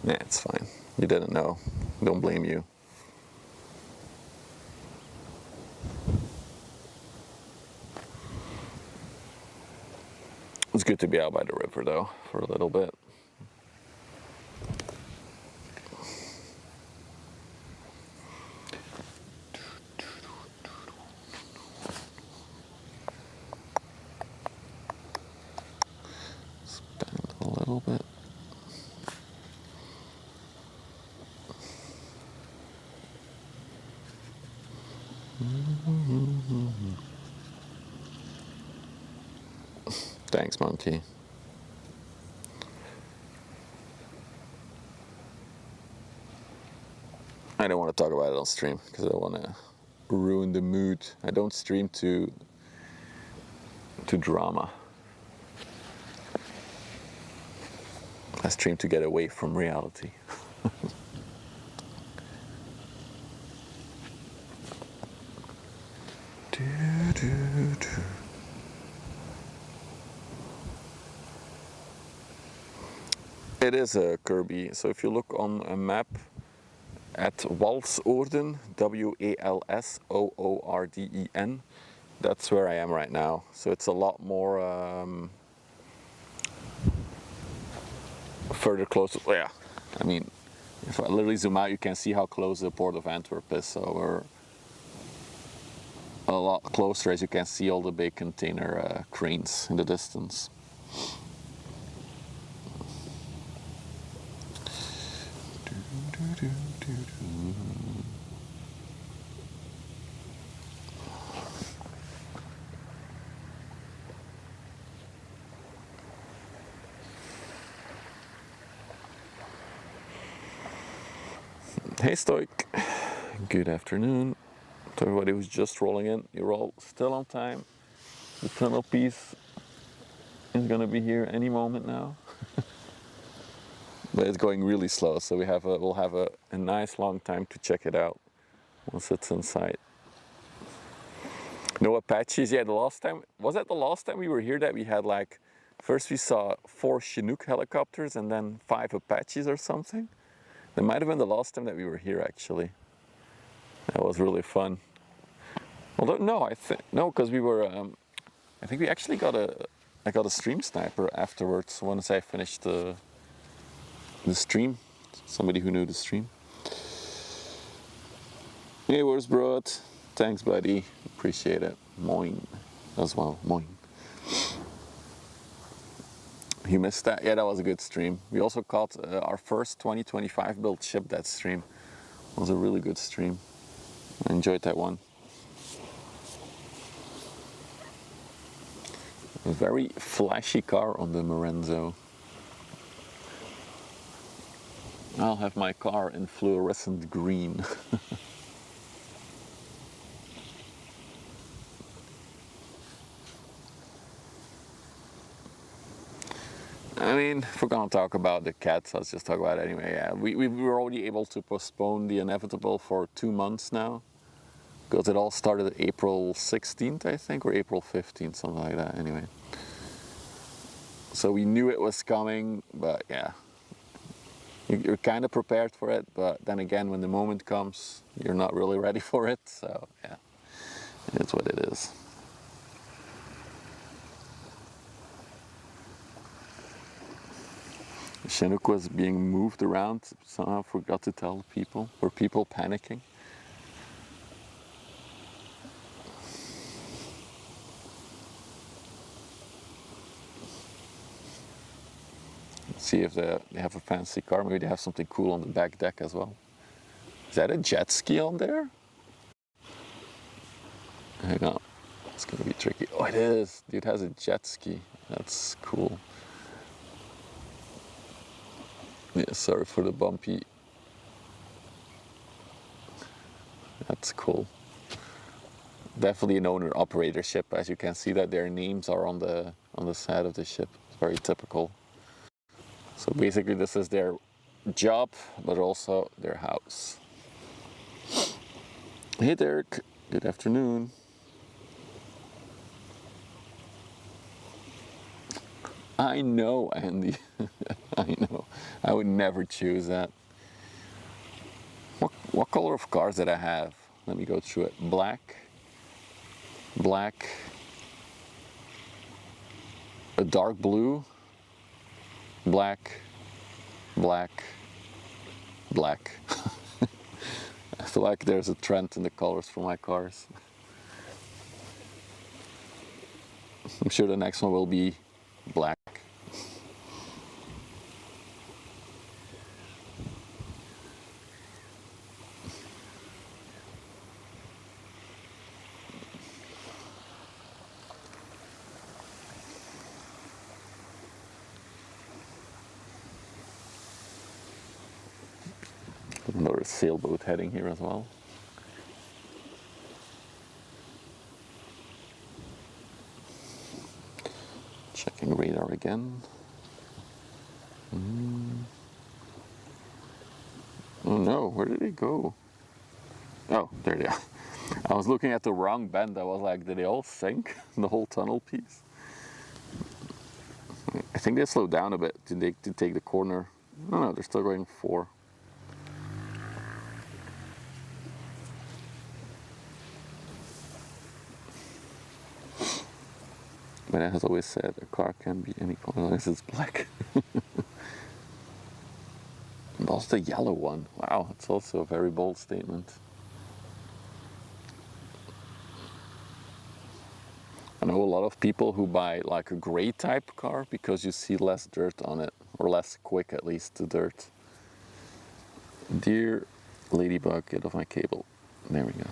Yeah, it's fine. You didn't know. Don't blame you. It's good to be out by the river though, for a little bit. Bend a little bit. Thanks, monkey. I don't want to talk about it on stream because I don't want to ruin the mood. I don't stream to drama. I stream to get away from reality. It is a Kirby. So if you look on a map at Walsoorden, Walssoorden, that's where I am right now. So it's a lot more further closer. Oh, yeah, I mean, if I literally zoom out, you can see how close the port of Antwerp is. So we're a lot closer, as you can see all the big container cranes in the distance. Hey Stoic, good afternoon to everybody who's just rolling in. You're all still on time. The tunnel piece is gonna be here any moment now. But it's going really slow, so we'll have a nice long time to check it out once it's inside. No Apaches. Yeah, the last time we were here that we had like, first we saw 4 Chinook helicopters and then 5 Apaches or something. That might have been the last time that we were here actually. That was really fun. Although no, because we were. I think we actually I got a stream sniper afterwards once I finished the stream. Somebody who knew the stream. Hey, where's Broad? Thanks, buddy. Appreciate it. Moin as well. Moin. You missed that? Yeah, that was a good stream. We also caught our first 2025 build ship that stream. It was a really good stream. I enjoyed that one. A very flashy car on the Morenzo. I'll have my car in fluorescent green. I mean, if we're gonna talk about the cats, let's just talk about it anyway. Yeah, we were already able to postpone the inevitable for 2 months now, because it all started April 16th, I think, or April 15th, something like that. Anyway, so we knew it was coming, but yeah, you're kind of prepared for it. But then again, when the moment comes, you're not really ready for it. So yeah, it's what it is. Chinook was being moved around, somehow forgot to tell people. Were people panicking? Let's see if they have a fancy car. Maybe they have something cool on the back deck as well. Is that a jet ski on there? Hang on, it's gonna be tricky. Oh, it is. Dude has a jet ski. That's cool. Yeah, sorry for the bumpy. That's cool. Definitely an owner-operator ship, as you can see that their names are on the side of the ship. It's very typical. So basically this is their job, but also their house. Hey Derek, good afternoon. I know, Andy. I know. I would never choose that. What color of cars did I have? Let me go through it. Black, a dark blue, black, black. I feel like there's a trend in the colors for my cars. I'm sure the next one will be black. Another sailboat heading here as well. Checking radar again. Oh no, where did he go? Oh, there they are. I was looking at the wrong bend. I was like, did they all sink? The whole tunnel piece? I think they slowed down a bit to take the corner. No, they're still going 4. But as always said, a car can be any color unless it's black. And also the yellow one. Wow, it's also a very bold statement. I know a lot of people who buy like a gray type car because you see less dirt on it, or less quick at least, the dirt. Dear ladybug, get off my cable. There we go.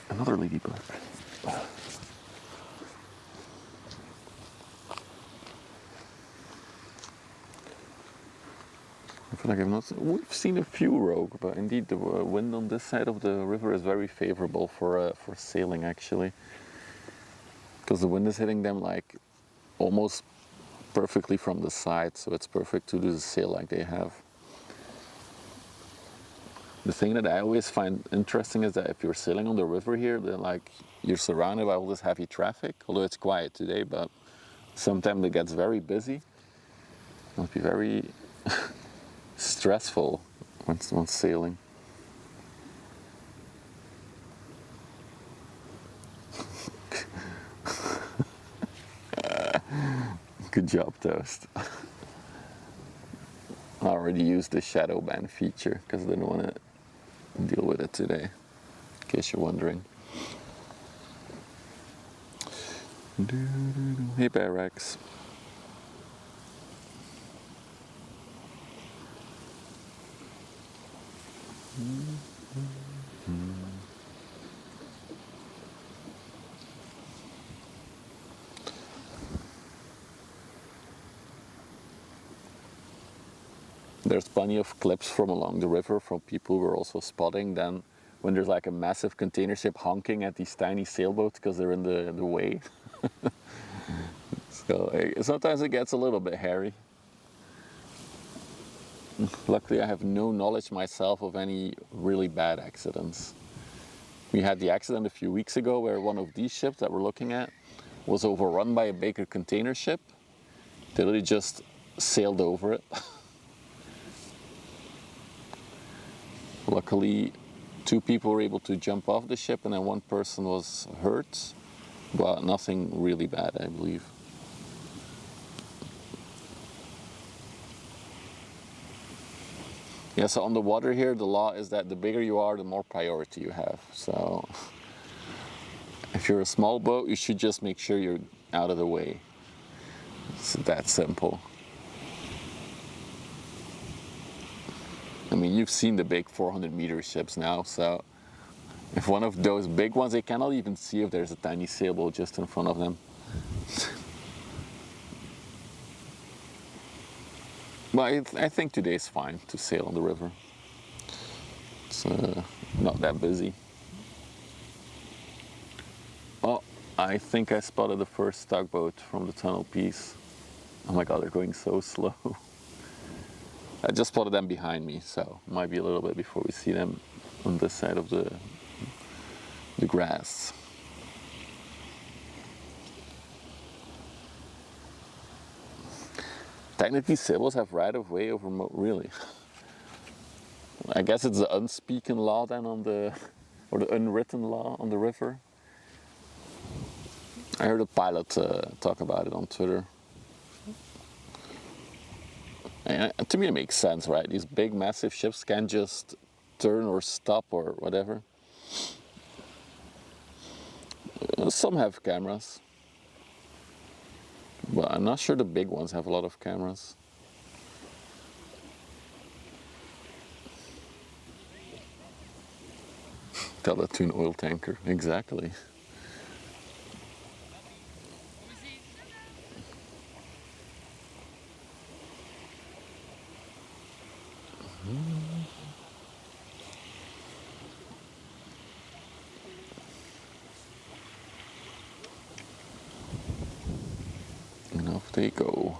Another ladybug. I feel like we've seen a few rogue, but indeed the wind on this side of the river is very favorable for sailing actually. Because the wind is hitting them like almost perfectly from the side, so it's perfect to do the sail like they have. The thing that I always find interesting is that if you're sailing on the river here, then like you're surrounded by all this heavy traffic, although it's quiet today, but sometimes it gets very busy. It must be very stressful when sailing. Good job, Toast. I already used the shadow ban feature because I didn't want to deal with it today, in case you're wondering. Hey, Barracks. There's plenty of clips from along the river from people who are also spotting then when there's like a massive container ship honking at these tiny sailboats because they're in the way. So sometimes it gets a little bit hairy. Luckily I have no knowledge myself of any really bad accidents. We had the accident a few weeks ago where one of these ships that we're looking at was overrun by a bigger container ship. They literally just sailed over it. Luckily, 2 people were able to jump off the ship and then 1 person was hurt, but nothing really bad, I believe. Yeah, so on the water here, the law is that the bigger you are, the more priority you have. So if you're a small boat, you should just make sure you're out of the way. It's that simple. I mean, you've seen the big 400-meter ships now, so if one of those big ones, they cannot even see if there's a tiny sailboat just in front of them. But I think today's fine to sail on the river. It's not that busy. Oh, I think I spotted the first tugboat from the tunnel piece. Oh my god, they're going so slow. I just spotted them behind me, so it might be a little bit before we see them on this side of the grass. Technically, sailboats have right of way over really. I guess it's the unspoken law then or the unwritten law on the river. I heard a pilot talk about it on Twitter. And to me it makes sense, right? These big massive ships can't just turn or stop or whatever. Some have cameras, but I'm not sure the big ones have a lot of cameras. Tell that to an oil tanker, exactly. And off they go.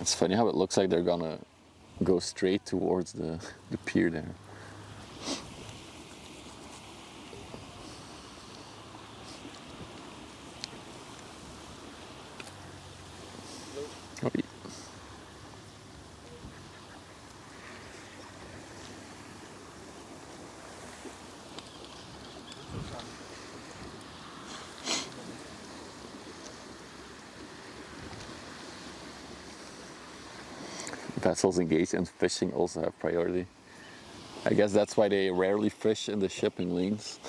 It's funny how it looks like they're gonna go straight towards the pier there. Oh, yeah. Vessels engaged in fishing also have priority. I guess that's why they rarely fish in the shipping lanes.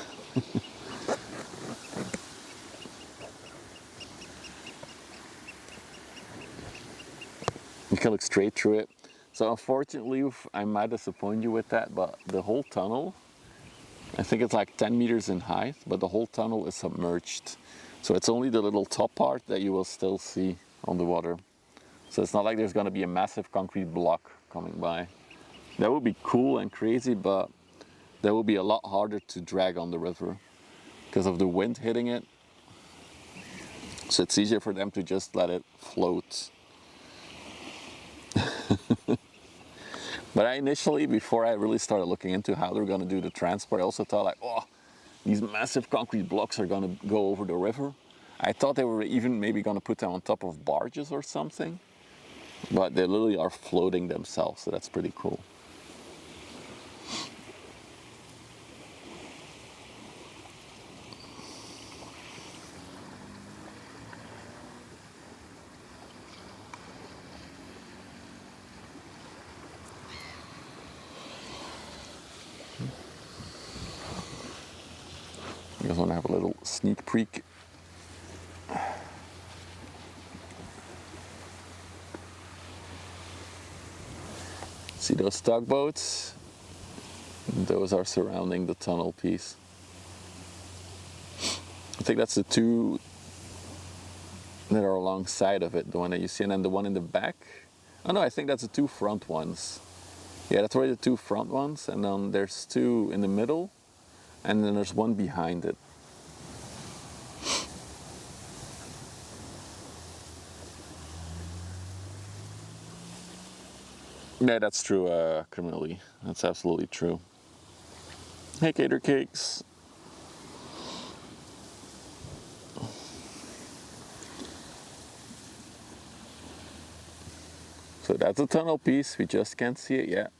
You can look straight through it. So unfortunately, I might disappoint you with that, but the whole tunnel, I think it's like 10 meters in height, but the whole tunnel is submerged. So it's only the little top part that you will still see on the water. So it's not like there's going to be a massive concrete block coming by. That would be cool and crazy, but that would be a lot harder to drag on the river because of the wind hitting it. So it's easier for them to just let it float. But I initially, before I really started looking into how they're going to do the transport, I also thought like, oh, these massive concrete blocks are going to go over the river. I thought they were even maybe going to put them on top of barges or something, but they literally are floating themselves, so that's pretty cool. You guys want to have a little sneak peek? See those tugboats? Those are surrounding the tunnel piece. I think that's the two that are alongside of it, the one that you see, and then the one in the back. Oh no, I think that's the two front ones. Yeah, that's already the two front ones, and then there's two in the middle, and then there's one behind it. Yeah, that's true, criminally. That's absolutely true. Hey, Gator Cakes. So that's a tunnel piece. We just can't see it yet.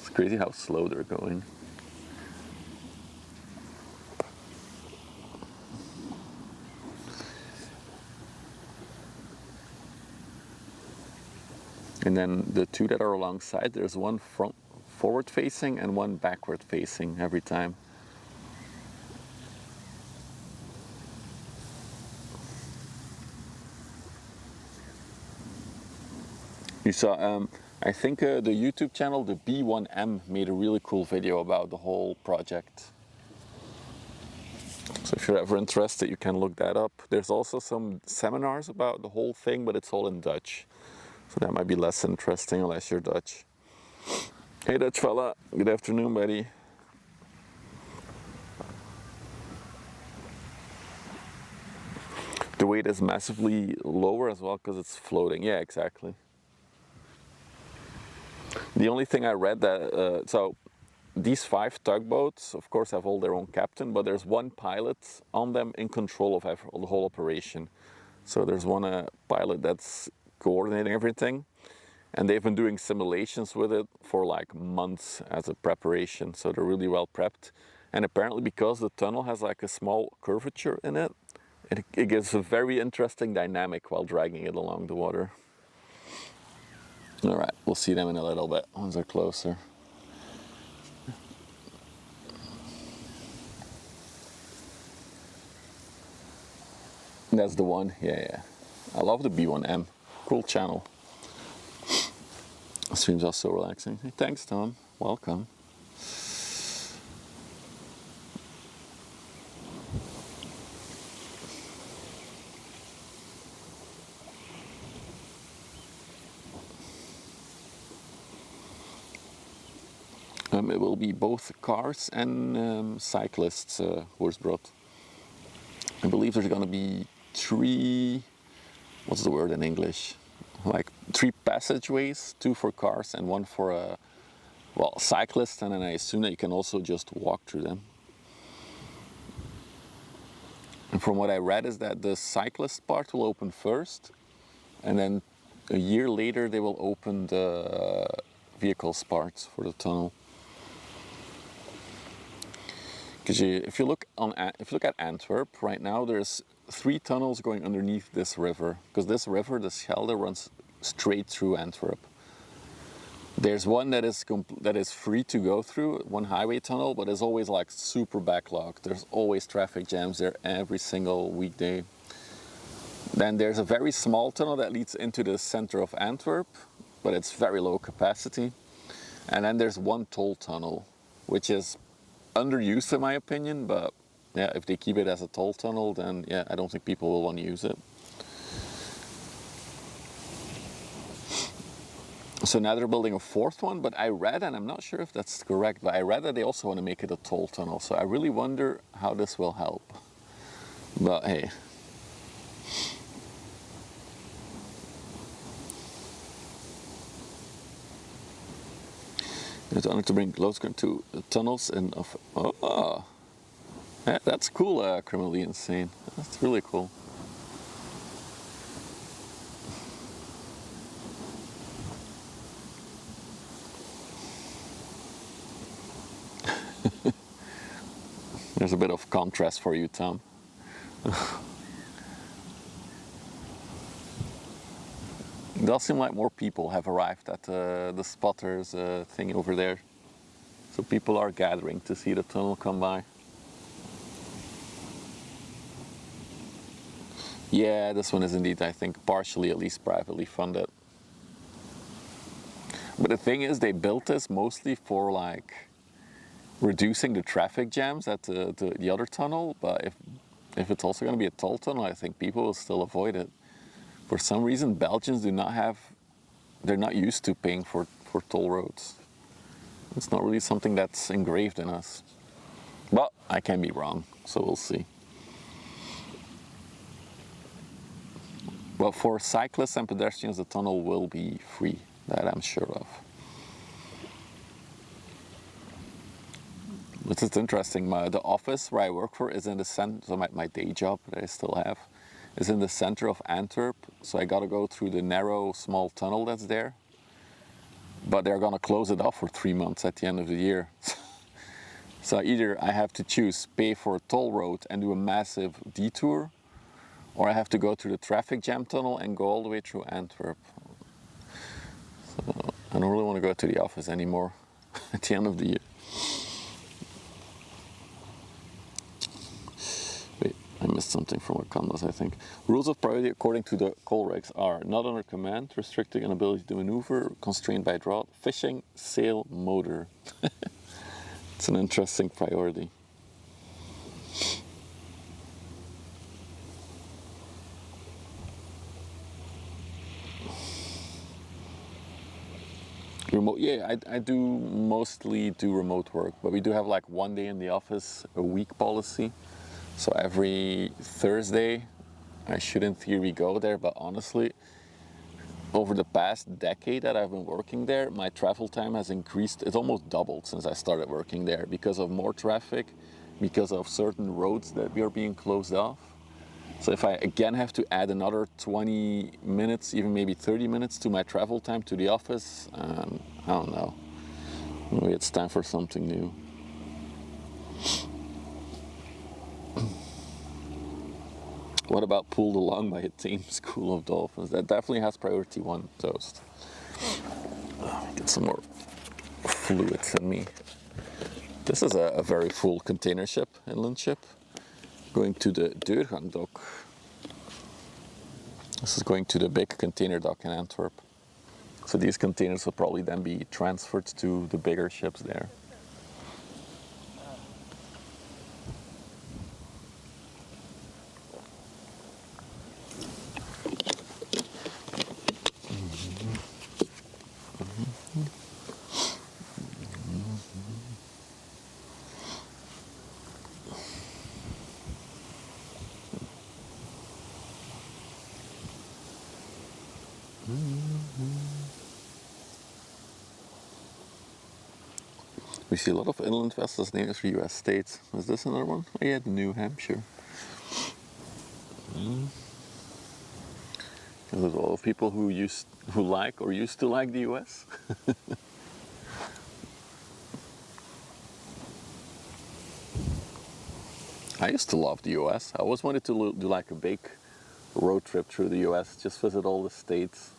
It's crazy how slow they're going. And then the two that are alongside, there's one front forward facing and one backward facing every time. You saw, I think the YouTube channel, the B1M, made a really cool video about the whole project. So if you're ever interested, you can look that up. There's also some seminars about the whole thing, but it's all in Dutch. So that might be less interesting unless you're Dutch. Hey Dutch fella, good afternoon buddy. The weight is massively lower as well because it's floating. Yeah, exactly. The only thing I read that, so these 5 tugboats, of course, have all their own captain, but there's one pilot on them in control of the whole operation. So there's one pilot that's coordinating everything, and they've been doing simulations with it for like months as a preparation. So they're really well prepped. And apparently because the tunnel has like a small curvature in it, it gives a very interesting dynamic while dragging it along the water. All right, we'll see them in a little bit once they're closer. That's the one, yeah. I love the B1M, cool channel. Streams are so relaxing. Hey, thanks Tom. welcome. It will be both cars and cyclists, Worsbrot. I believe there's going to be three, what's the word in English? Like 3 passageways, 2 for cars and 1 for cyclists, and then I assume that you can also just walk through them. And from what I read is that the cyclist part will open first, and then a year later they will open the vehicles parts for the tunnel. Because if you look at Antwerp right now, there's 3 tunnels going underneath this river. Because this river, the Schelde, runs straight through Antwerp. There's one that is free to go through, one highway tunnel, but it's always like super backlogged. There's always traffic jams there every single weekday. Then there's a very small tunnel that leads into the center of Antwerp, but it's very low capacity. And then there's one toll tunnel, which is underused in my opinion, but yeah, if they keep it as a toll tunnel, then yeah, I don't think people will want to use it. So now they're building a 4th one, but I read, and I'm not sure if that's correct, but I read that they also want to make it a toll tunnel. So I really wonder how this will help. But hey. It's honor to bring closer to the tunnels and yeah, that's cool, Criminally Insane. That's really cool. There's a bit of contrast for you, Tom. It does seem like more people have arrived at the spotters thing over there. So people are gathering to see the tunnel come by. Yeah, this one is indeed, I think, partially at least privately funded. But the thing is, they built this mostly for like reducing the traffic jams at the other tunnel. But if it's also going to be a toll tunnel, I think people will still avoid it. For some reason, Belgians they're not used to paying for toll roads. It's not really something that's engraved in us. But I can be wrong, so we'll see. Well, for cyclists and pedestrians, the tunnel will be free, that I'm sure of. Which is interesting. The office where I work for is in the center, so my day job that I still have is in the center of Antwerp. So I gotta go through the narrow, small tunnel that's there. But they're gonna close it off for 3 months at the end of the year. So either I have to choose pay for a toll road and do a massive detour, or I have to go through the traffic jam tunnel and go all the way through Antwerp. So I don't really want to go to the office anymore at the end of the year. Wait, I missed something from our condos, I think. Rules of priority according to the coal regs are not under command, restricting an ability to maneuver, constrained by drought, fishing, sail, motor. It's an interesting priority. Remote, yeah, I do mostly do remote work, but we do have like 1 day in the office a week policy. So every Thursday, I should in theory go there, but honestly, over the past decade that I've been working there, my travel time has increased. It's almost doubled since I started working there because of more traffic, because of certain roads that are being closed off. So if I again have to add another 20 minutes, even maybe 30 minutes to my travel time to the office, I don't know. Maybe it's time for something new. What about pulled along by a tame school of dolphins? That definitely has priority 1 toast. Get some more fluids in me. This is a very full container ship, inland ship, going to the Deurgang dock. This is going to the big container dock in Antwerp. So these containers will probably then be transferred to the bigger ships there. We see a lot of inland vessels near the US states. Is this another one? Oh yeah, the New Hampshire. There's a lot of people who like or used to like the US. I used to love the US. I always wanted to do like a big road trip through the US, just visit all the states.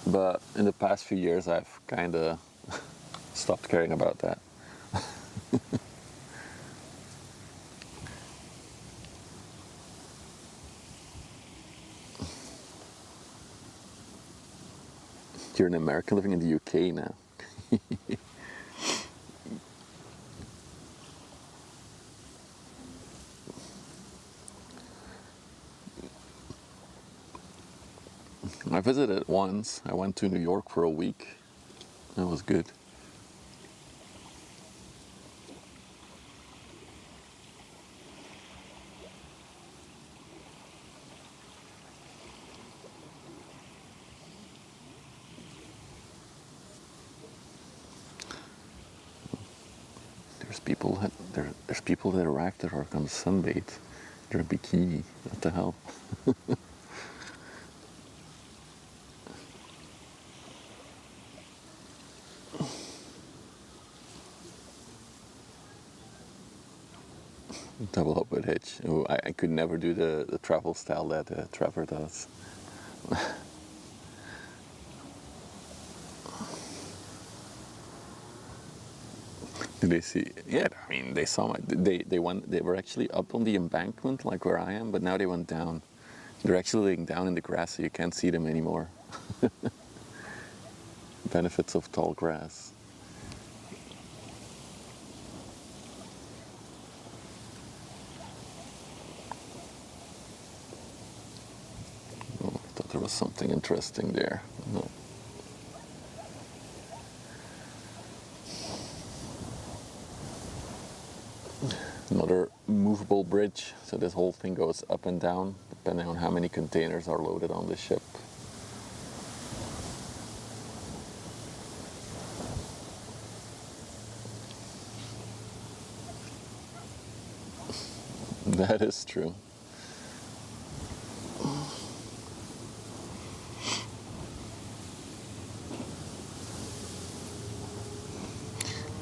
But in the past few years, I've kind of stopped caring about that. You're an American living in the UK now. I visited once. I went to New York for a week. That was good. There's people that arrived that are going to sunbathe. They're in bikini. What the hell? Double up with hitch. Oh, I could never do the travel style that Trevor does. Did they see? Yeah, I mean, they saw my. They went. They were actually up on the embankment, like where I am, but now they went down. They're actually laying down in the grass, so you can't see them anymore. Benefits of tall grass. Oh, I thought there was something interesting there. No. Another movable bridge, so this whole thing goes up and down depending on how many containers are loaded on the ship. That is true.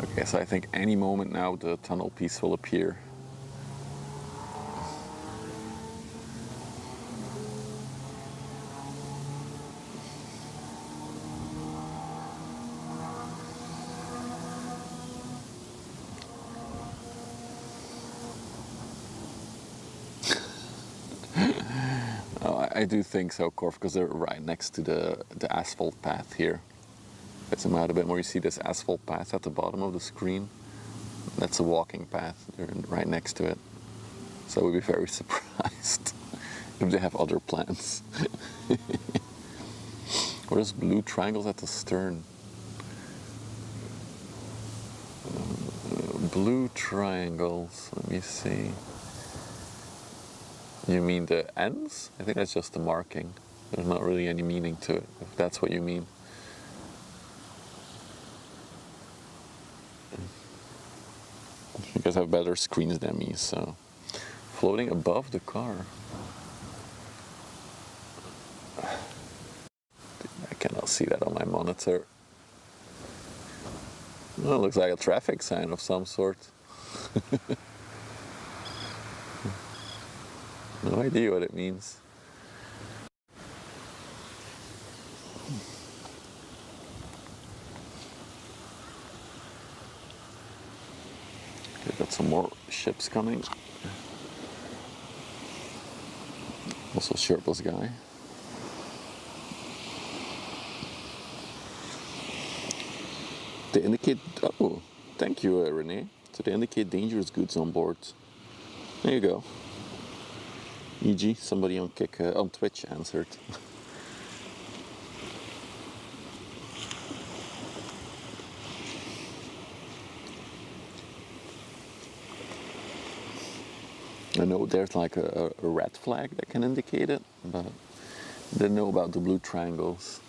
Okay, so I think any moment now the tunnel piece will appear. Oh, I do think so, Corf, because they're right next to the asphalt path here. If it's out a bit more, you see this asphalt path at the bottom of the screen. That's a walking path. They're right next to it. So I would be very surprised if they have other plans. Or those blue triangles at the stern. Blue triangles, let me see. You mean the ends? I think that's just the marking. There's not really any meaning to it, if that's what you mean. You guys have better screens than me, so. Floating above the car. I cannot see that on my monitor. Well, it looks like a traffic sign of some sort. No idea what it means. We've got some more ships coming. Also shirtless guy. They indicate, oh, thank you, Renee. So they indicate dangerous goods on board. There you go. E.g., somebody on on Twitch answered. I know there's like a red flag that can indicate it, but I didn't know about the blue triangles.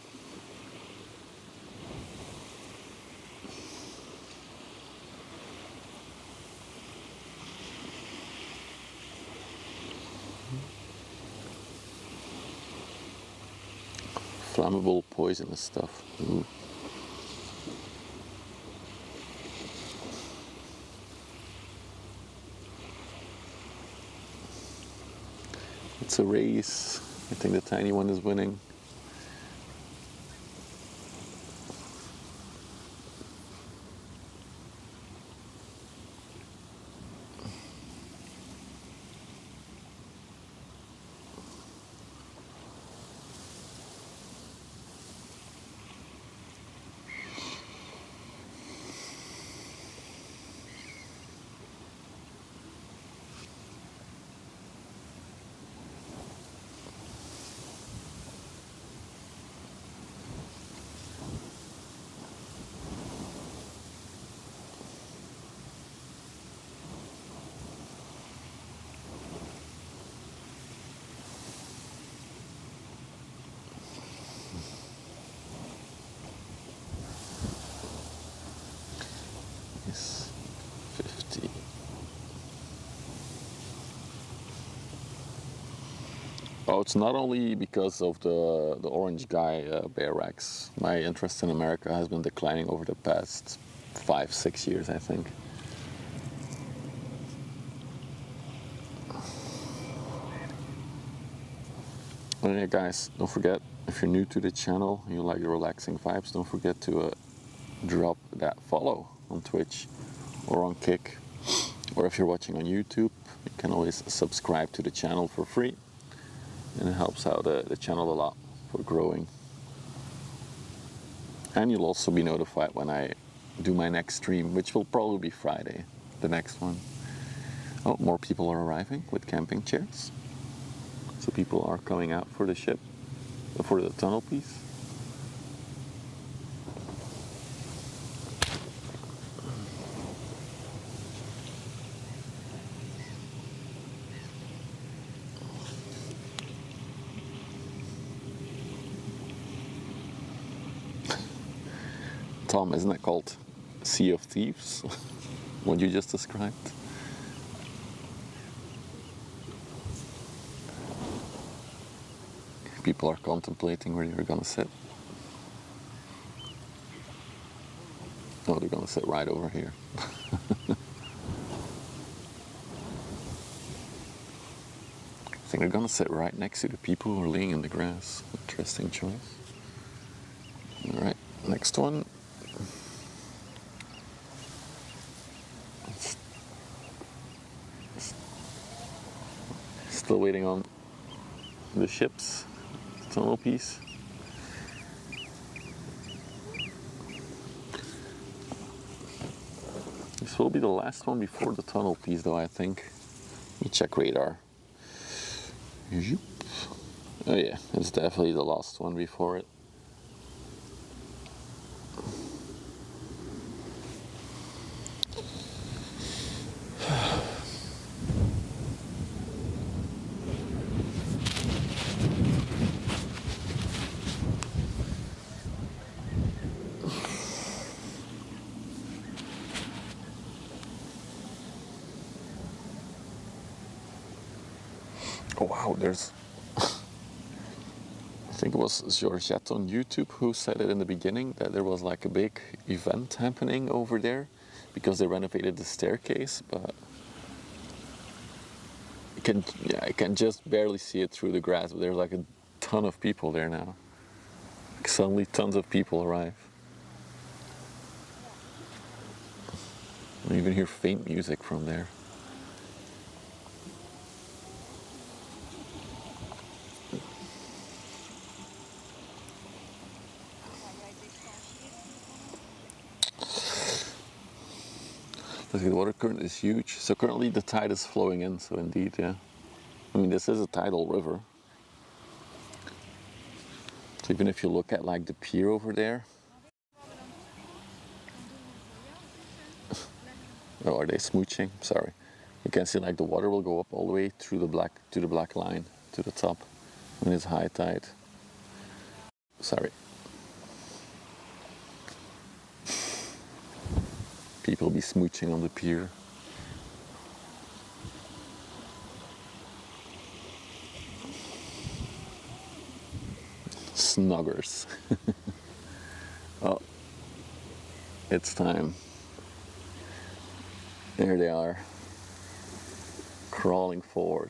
Flammable, poisonous stuff. Ooh. It's a race. I think the tiny one is winning. Yes, 50. Oh, it's not only because of the orange guy, Bear Rex. My interest in America has been declining over the past 5-6 years, I think. And yeah, guys, don't forget, if you're new to the channel and you like the relaxing vibes, don't forget to drop that follow on Twitch or on Kick. Or if you're watching on YouTube, you can always subscribe to the channel for free. And it helps out the channel a lot for growing. And you'll also be notified when I do my next stream, which will probably be Friday, the next one. Oh, more people are arriving with camping chairs. So people are coming out for the ship, for the tunnel piece. Tom, isn't that called Sea of Thieves? What you just described? People are contemplating where you're gonna sit. Oh, they're gonna sit right over here. I think they're gonna sit right next to the people who are laying in the grass. Interesting choice. Alright, next one. Still waiting on the ship's tunnel piece. This will be the last one before the tunnel piece, though, I think. Let me check radar. Oh yeah, it's definitely the last one before it. Oh wow, there's... I think it was Georgette on YouTube who said it in the beginning, that there was like a big event happening over there because they renovated the staircase, but I can just barely see it through the grass, but there's like a ton of people there now. Like suddenly tons of people arrive. I even hear faint music from there. The water current is huge. So currently the tide is flowing in, so indeed, yeah. I mean, this is a tidal river. So even if you look at like the pier over there, oh, are they smooching? Sorry. You can see like the water will go up all the way through the black line to the top when it's high tide. Sorry. People be smooching on the pier. Snuggers. Oh, it's time. There they are, crawling forward.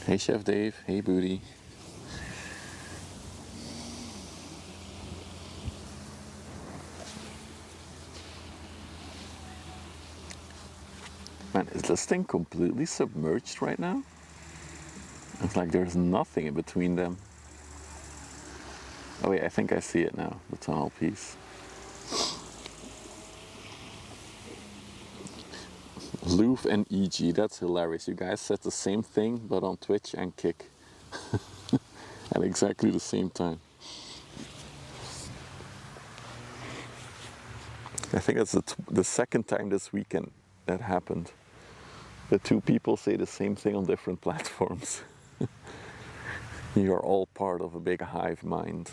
Hey Chef Dave, hey Booty. Man, is this thing completely submerged right now? It's like there's nothing in between them. Oh wait, I think I see it now, the tunnel piece. Louvre and EG, that's hilarious. You guys said the same thing, but on Twitch and Kick. At exactly the same time. I think that's the second time this weekend that happened. The two people say the same thing on different platforms. You're all part of a big hive mind.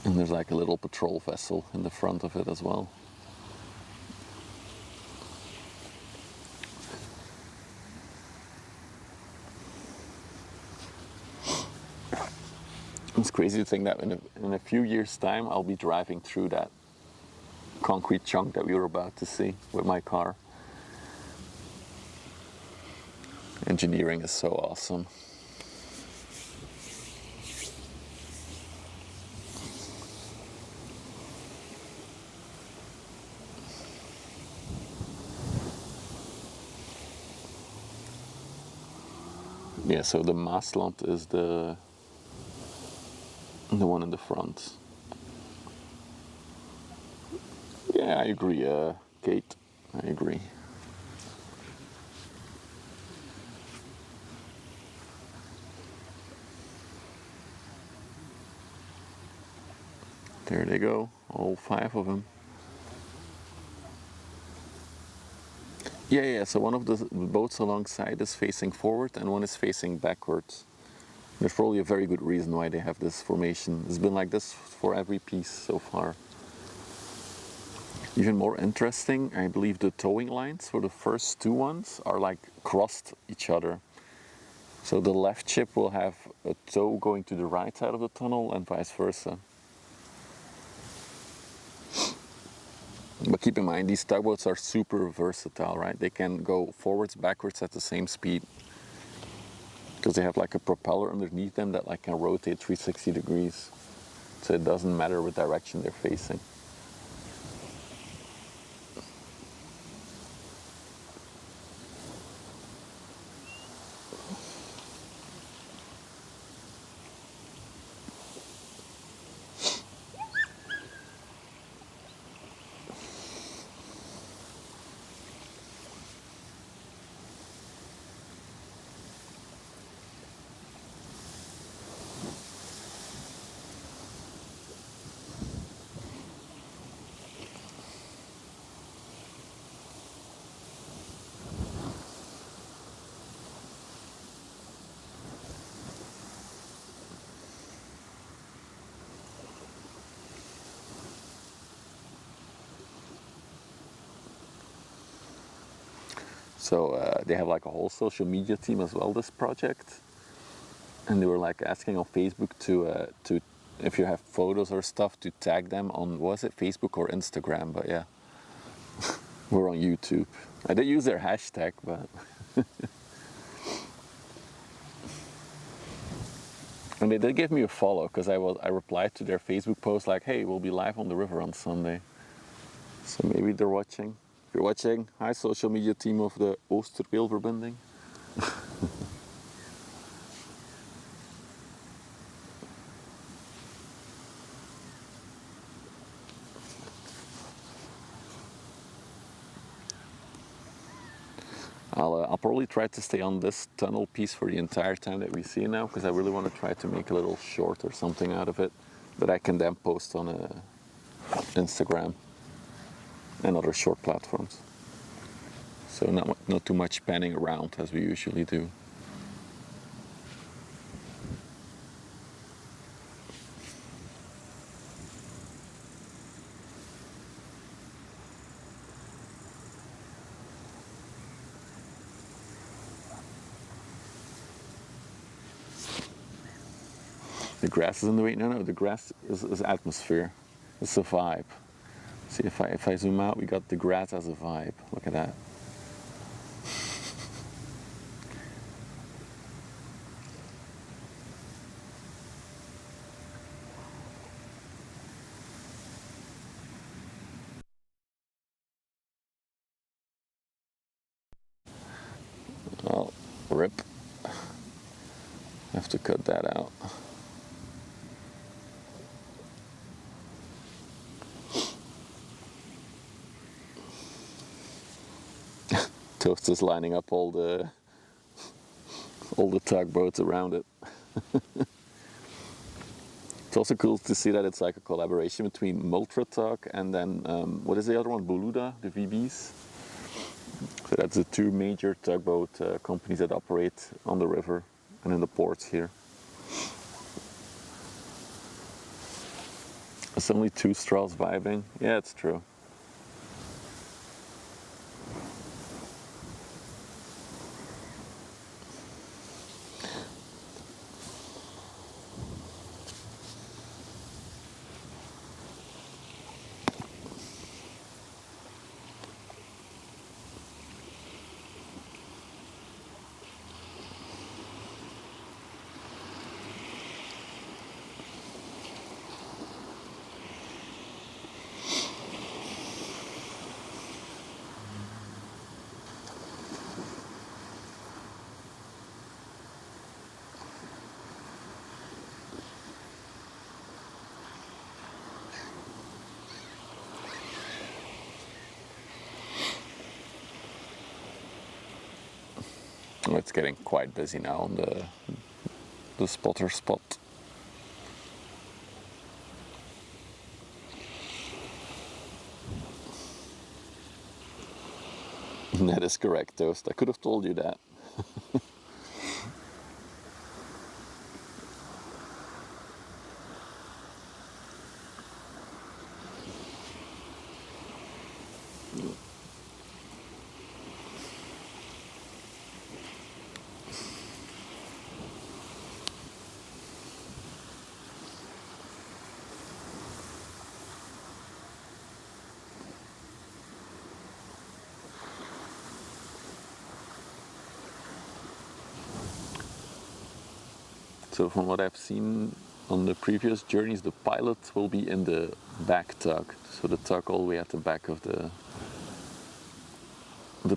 And there's like a little patrol vessel in the front of it as well. It's crazy to think that in a few years' time I'll be driving through that concrete chunk that we were about to see with my car. Engineering is so awesome. Yeah, so the Maasland is the one in the front. Yeah, I agree, Kate. I agree. There they go, all 5 of them. Yeah, so one of the boats alongside is facing forward and one is facing backwards. There's probably a very good reason why they have this formation. It's been like this for every piece so far. Even more interesting, I believe the towing lines for the first 2 ones are like crossed each other. So the left ship will have a tow going to the right side of the tunnel and vice versa. But keep in mind, these tugboats are super versatile, right? They can go forwards, backwards at the same speed. Because they have like a propeller underneath them that like can rotate 360 degrees. So it doesn't matter what direction they're facing. So they have like a whole social media team as well, this project. And they were like asking on Facebook to if you have photos or stuff to tag them on, was it Facebook or Instagram? But yeah, we're on YouTube. I did use their hashtag, but and they did give me a follow because I replied to their Facebook post like, hey, we'll be live on the river on Sunday. So maybe they're watching. you're watching, hi social media team of the Oosterweelverbinding. I'll probably try to stay on this tunnel piece for the entire time that we see now, because I really want to try to make a little short or something out of it that I can then post on Instagram and other short platforms. So not too much panning around as we usually do. The grass is in the way. No, the grass is atmosphere. It's a vibe. See, if I zoom out, we got the grass as a vibe. Look at that. Well, rip. I have to cut that out. Toast is lining up all the tugboats around it. It's also cool to see that it's like a collaboration between Multratug and then what is the other one? Boluda, the VBs. So that's the two major tugboat companies that operate on the river and in the ports here. It's only two straws vibing. Yeah, it's true. It's getting quite busy now on the spotter spot. That is correct, Toast. I could have told you that. So from what I've seen on the previous journeys, the pilot will be in the back tug. So the tug all the way at the back of the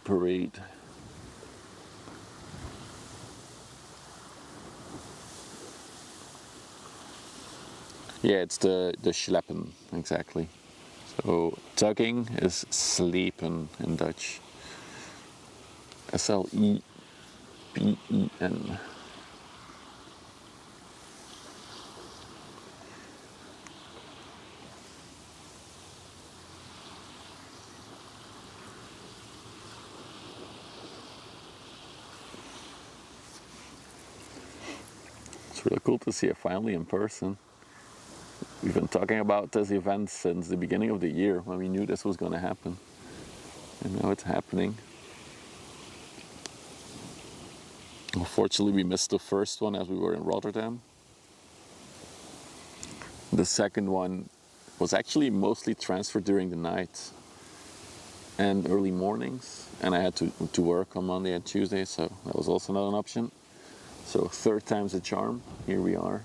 parade. Yeah, it's the schleppen, exactly. So tugging is slepen in Dutch. Slepen. It's really cool to see it finally in person. We've been talking about this event since the beginning of the year when we knew this was going to happen. And now it's happening. Unfortunately, we missed the first one as we were in Rotterdam. The second one was actually mostly transferred during the night and early mornings. And I had to work on Monday and Tuesday, so that was also not an option. So third time's a charm. Here we are.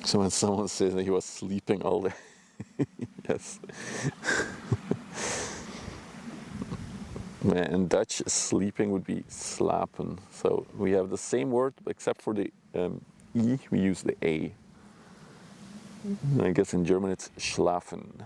So when someone says that he was sleeping all day, yes. Man, in Dutch, sleeping would be slapen. So we have the same word, except for the E, we use the A. I guess in German it's schlafen.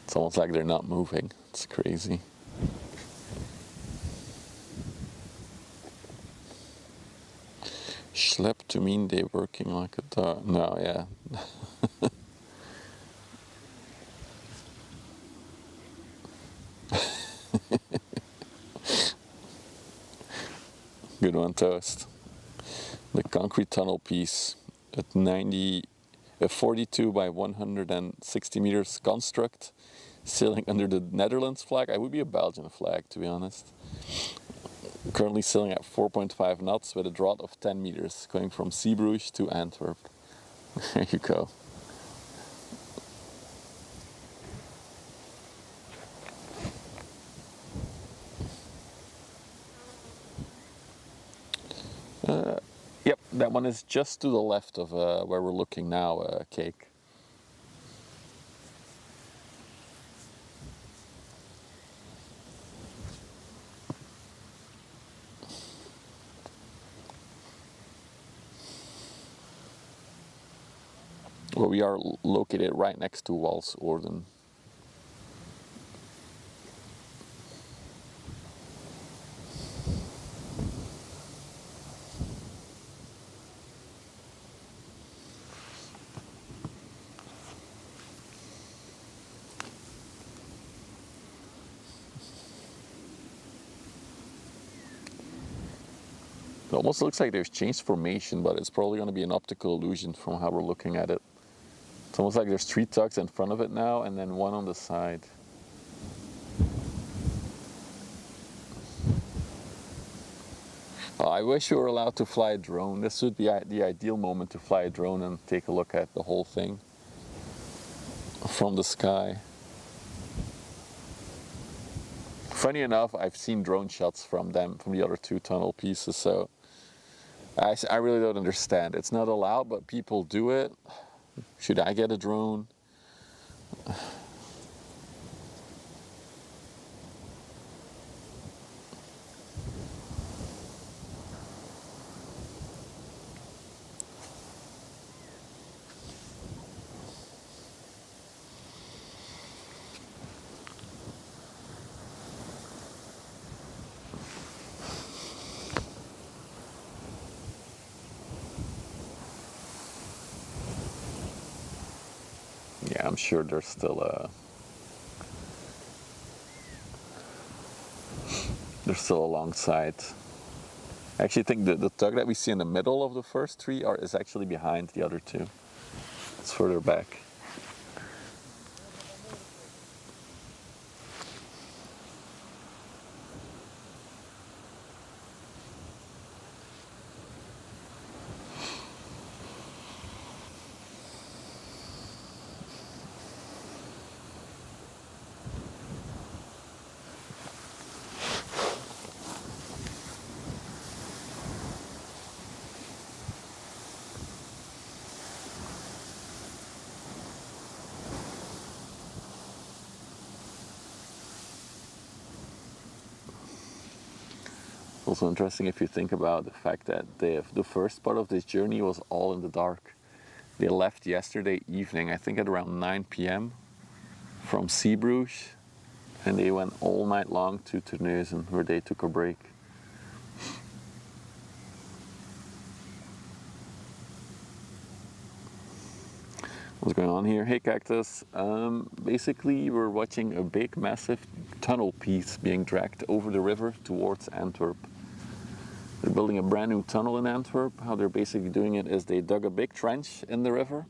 It's almost like they're not moving. It's crazy. Schlep to mean they're working like a dog. No, yeah. Good one, Toast. The concrete tunnel piece at 42 by 160 meters construct, sailing under the Netherlands flag. I would be a Belgian flag, to be honest. Currently sailing at 4.5 knots with a draught of 10 meters, going from Zeebrugge to Antwerp. There you go. Yep, that one is just to the left of where we're looking now, Cake. Well, we are located right next to Walsorden. It almost looks like there's changed formation, but it's probably going to be an optical illusion from how we're looking at it. It's almost like there's 3 tugs in front of it now and then 1 on the side. I wish you were allowed to fly a drone. This would be the ideal moment to fly a drone and take a look at the whole thing from the sky. Funny enough, I've seen drone shots from them, from the other 2 tunnel pieces, so I really don't understand. It's not allowed, but people do it. Should I get a drone? Yeah, I'm sure there's still alongside. I actually think the tug that we see in the middle of the first 3 is actually behind the other 2. It's further back. Also interesting if you think about the fact that the first part of this journey was all in the dark. They left yesterday evening, I think at around 9 p.m. from Zeebrugge, and they went all night long to Terneuzen, where they took a break. What's going on here? Hey Cactus. Basically we're watching a big massive tunnel piece being dragged over the river towards Antwerp. They're building a brand new tunnel in Antwerp. How they're basically doing it is they dug a big trench in the river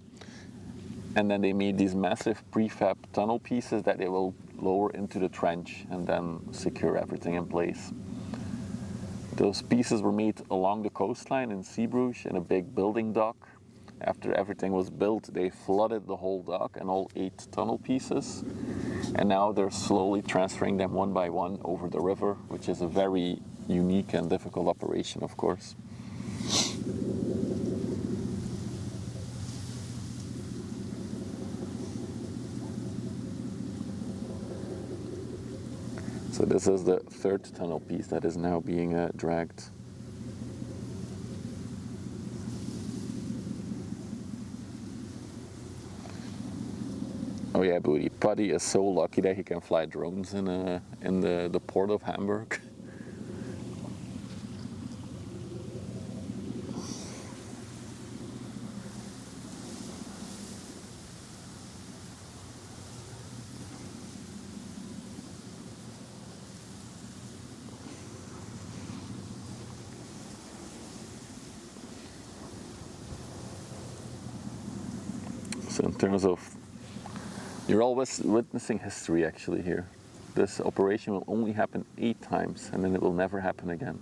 and then they made these massive prefab tunnel pieces that they will lower into the trench and then secure everything in place. Those pieces were made along the coastline in Zeebrugge in a big building dock. After everything was built, they flooded the whole dock and all 8 tunnel pieces. And now they're slowly transferring them one by one over the river, which is a very unique and difficult operation, of course. So this is the 3rd tunnel piece that is now being dragged. Oh yeah, Booty. Putty is so lucky that he can fly drones in the port of Hamburg. So in terms of, you're always witnessing history actually here. This operation will only happen 8 times and then it will never happen again.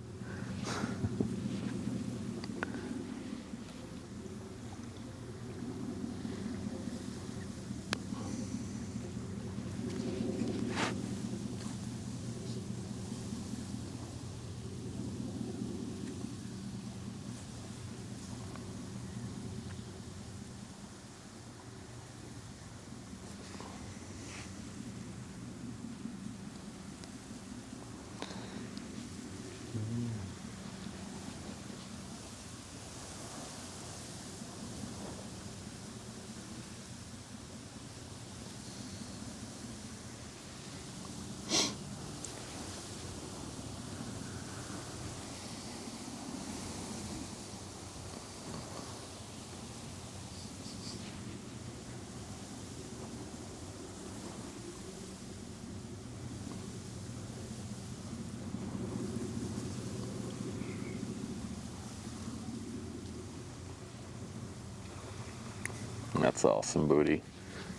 That's awesome, Booty.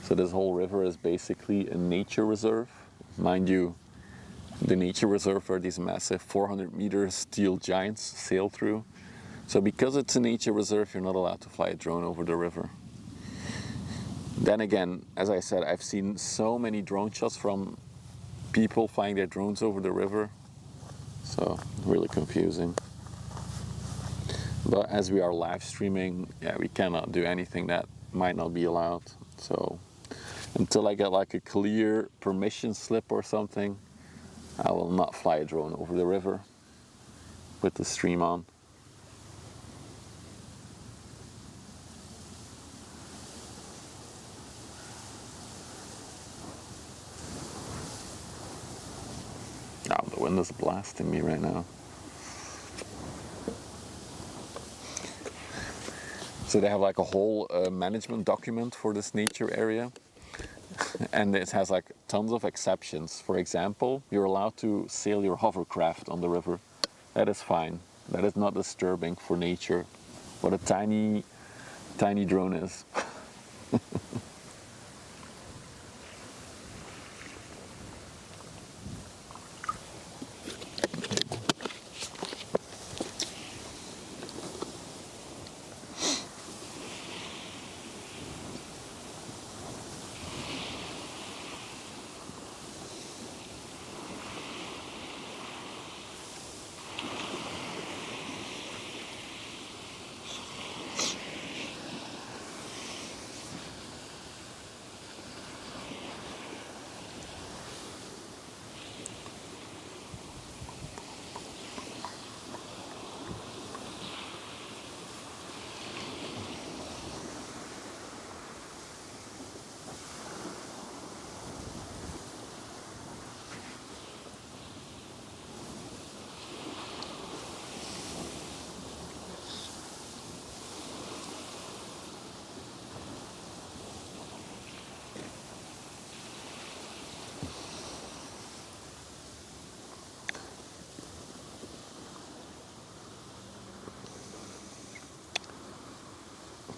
So this whole river is basically a nature reserve. Mind you, the nature reserve where these massive 400-meter steel giants sail through. So because it's a nature reserve, you're not allowed to fly a drone over the river. Then again, as I said, I've seen so many drone shots from people flying their drones over the river. So really confusing. But as we are live streaming, yeah, we cannot do anything that might not be allowed. So until I get like a clear permission slip or something, I will not fly a drone over the river with the stream on. Oh, the wind is blasting me right now. So they have like a whole management document for this nature area, and it has like tons of exceptions. For example, you're allowed to sail your hovercraft on the river. That is fine. That is not disturbing for nature. What a tiny drone is.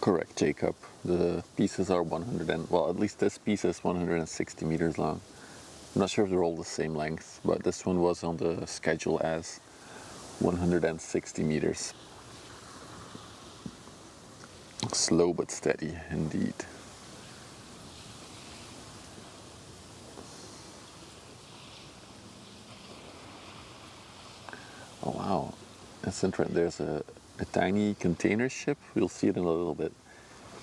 Correct, Jacob. The pieces are 100 and, well, at least this piece is 160 meters long. I'm not sure if they're all the same length, but this one was on the schedule as 160 meters. Slow but steady, indeed. Oh wow, that's interesting. There's a tiny container ship, we'll see it in a little bit,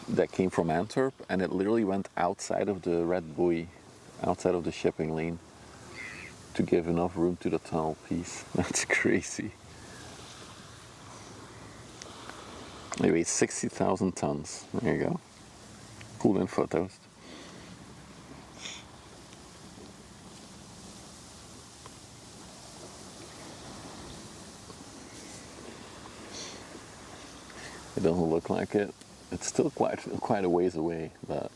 that came from Antwerp, and it literally went outside of the red buoy, outside of the shipping lane, to give enough room to the tunnel piece. That's crazy. It weighs 60,000 tons. There you go. Cool info, Toast. It doesn't look like it. It's still quite a ways away, but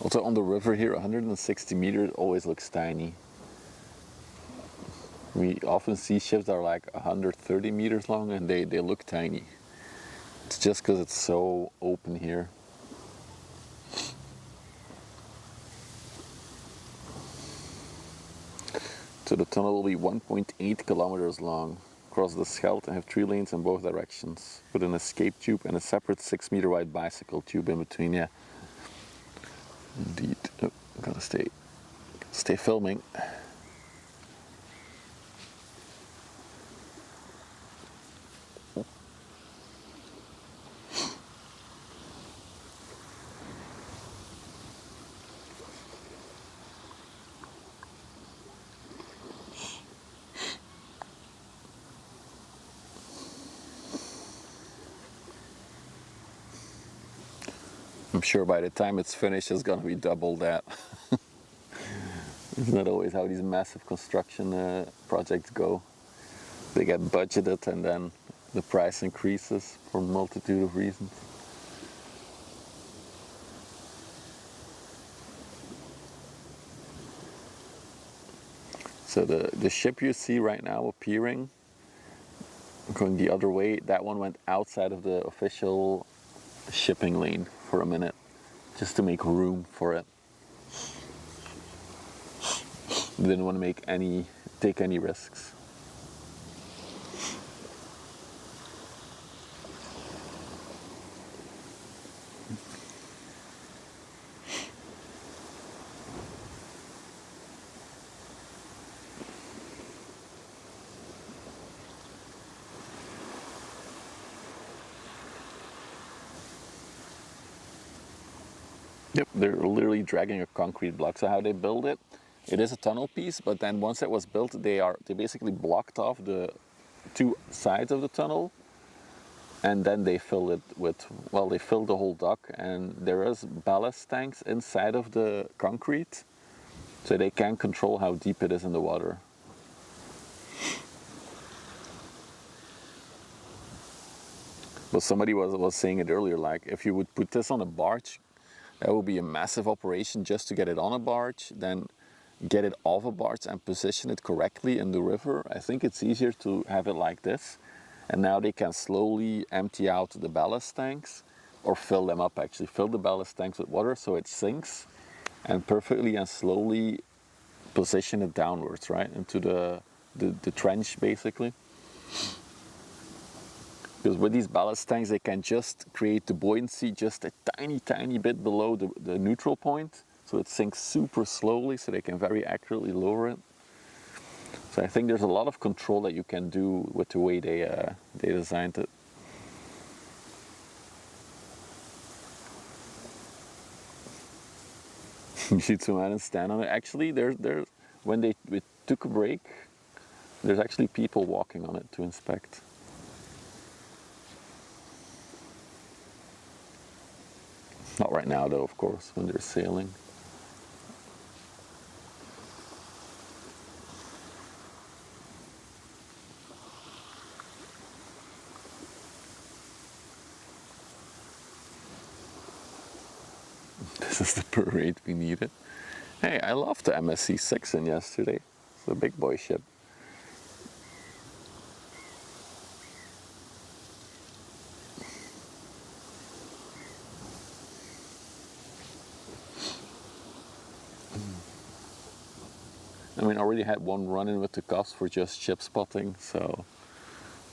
also on the river here, 160 meters always looks tiny. We often see ships that are like 130 meters long and they look tiny. It's just because it's so open here. So the tunnel will be 1.8 kilometers long, across the Scheldt, and have 3 lanes in both directions, with an escape tube and a separate 6-meter wide bicycle tube in between. Yeah, indeed. Oh, gotta stay filming. I'm sure by the time it's finished, it's gonna be double that. Isn't that always how these massive construction projects go? They get budgeted and then the price increases for a multitude of reasons. So the ship you see right now appearing, going the other way, that one went outside of the official shipping lane for a minute, just to make room for it. Didn't want to take any risks. Yep, they're literally dragging a concrete block. So how they build it, it is a tunnel piece, but then once it was built, they basically blocked off the 2 sides of the tunnel, and then they fill it with, well, they fill the whole dock, and there is ballast tanks inside of the concrete, so they can control how deep it is in the water. But somebody was saying it earlier, like if you would put this on a barge, that would be a massive operation just to get it on a barge, then get it off a barge and position it correctly in the river. I think it's easier to have it like this. And now they can slowly empty out the ballast tanks, or fill them up actually. Fill the ballast tanks with water so it sinks, and perfectly and slowly position it downwards, right? Into the trench basically. Because with these ballast tanks, they can just create the buoyancy just a tiny bit below the neutral point. So it sinks super slowly, so they can very accurately lower it. So I think there's a lot of control that you can do with the way they designed it. You see two men stand on it. Actually, when we took a break, there's actually people walking on it to inspect. Not right now though, of course, when they're sailing. This is the parade we needed. Hey, I loved the MSC 6 in yesterday. It's a big boy ship. I mean, I already had one run-in with the cops for just ship spotting, so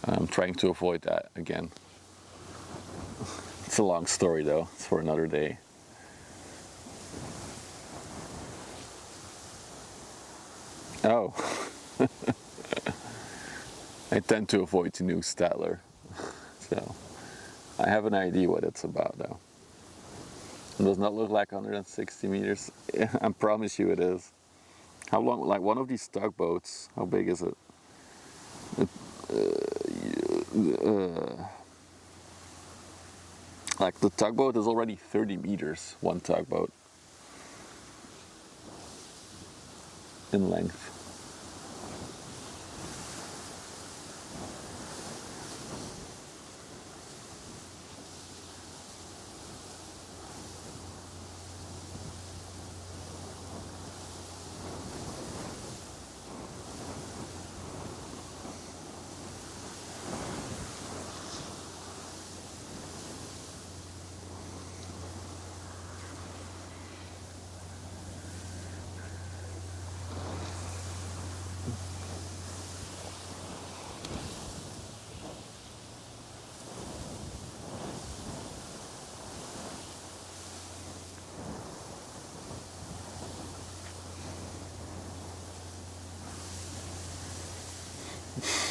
I'm trying to avoid that again. It's a long story though, it's for another day. Oh. I tend to avoid the new Statler, so I have an idea what it's about though. It does not look like 160 meters. I promise you it is. How long, like one of these tugboats, how big is it? Like the tugboat is already 30 meters, one tugboat in length.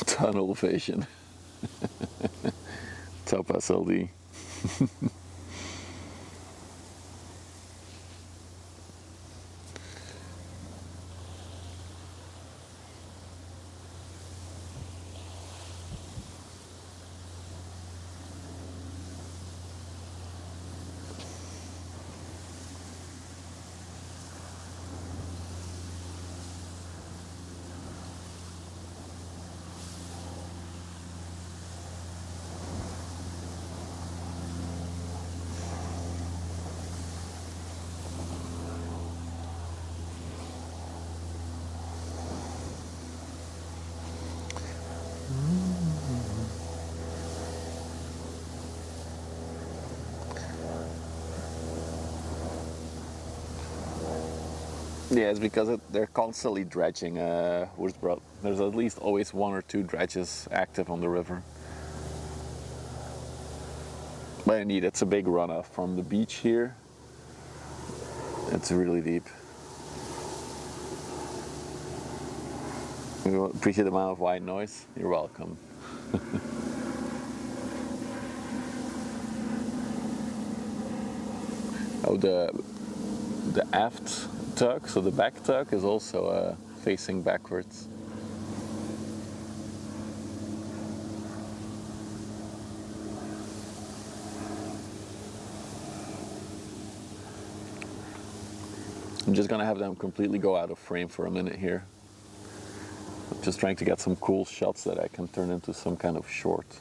Tunnel vision. Top SLD. Yeah, it's because they're constantly dredging Woodbrook. There's at least always one or two dredges active on the river. But indeed, it's a big runoff from the beach here. It's really deep. You appreciate the amount of white noise? You're welcome. Oh, the aft tug, so the back tug is also facing backwards. I'm just gonna have them completely go out of frame for a minute here. I'm just trying to get some cool shots that I can turn into some kind of short.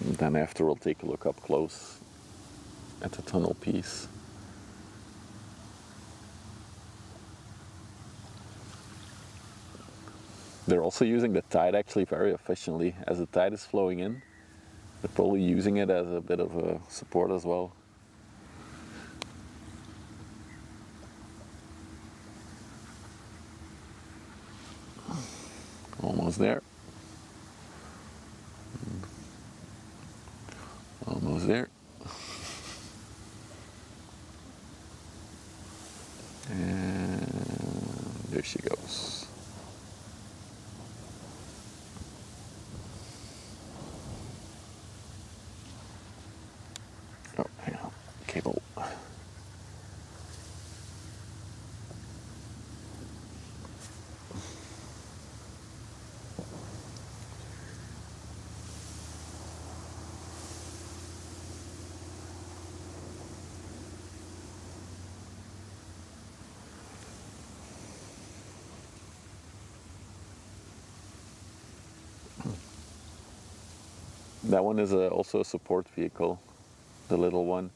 And then after we'll take a look up close at the tunnel piece. They're also using the tide actually very efficiently. As the tide is flowing in, they're probably using it as a bit of a support as well. Almost there. Almost there. And there she goes. Oh, hang on. Cable. That one is also a support vehicle, the little one.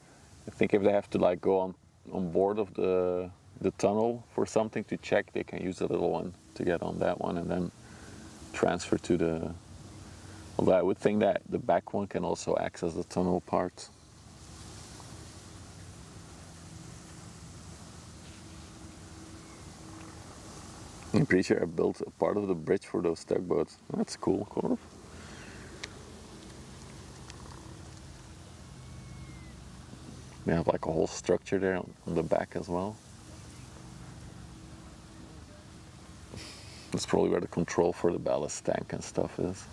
I think if they have to like go on board of the tunnel for something to check, they can use the little one to get on that one and then transfer to the. Although I would think that the back one can also access the tunnel part. I'm pretty sure I built a part of the bridge for those tugboats. That's cool, Corv. They have like a whole structure there on the back as well. That's probably where the control for the ballast tank and stuff is.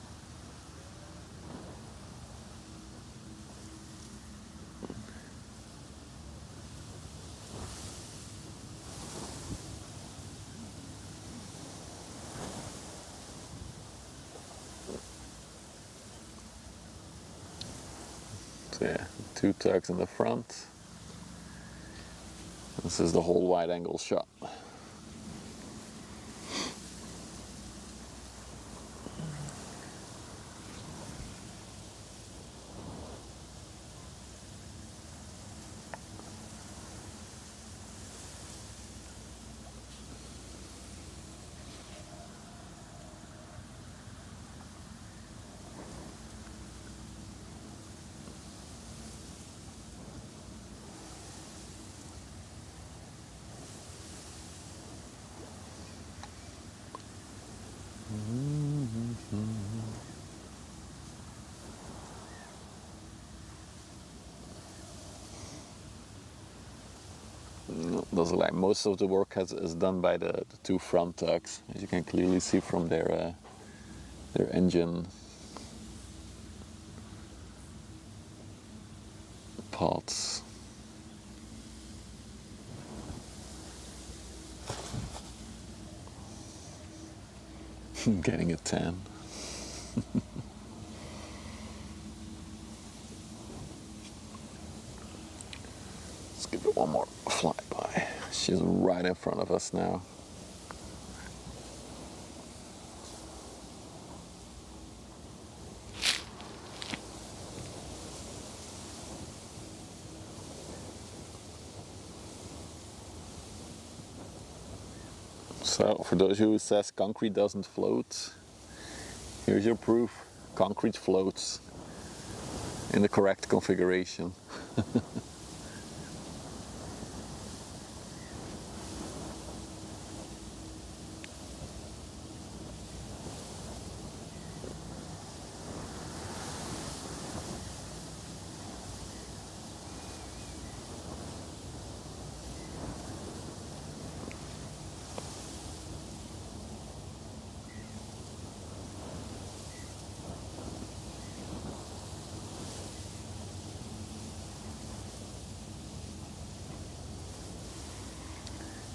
So yeah, 2 tugs in the front. This is the whole wide angle shot. Those are like most of the work is done by the 2 front tugs, as you can clearly see from their engine pods. Getting a tan. Let's give it one more flyby. She's right in front of us now. So, for those who says concrete doesn't float, here's your proof. Concrete floats in the correct configuration.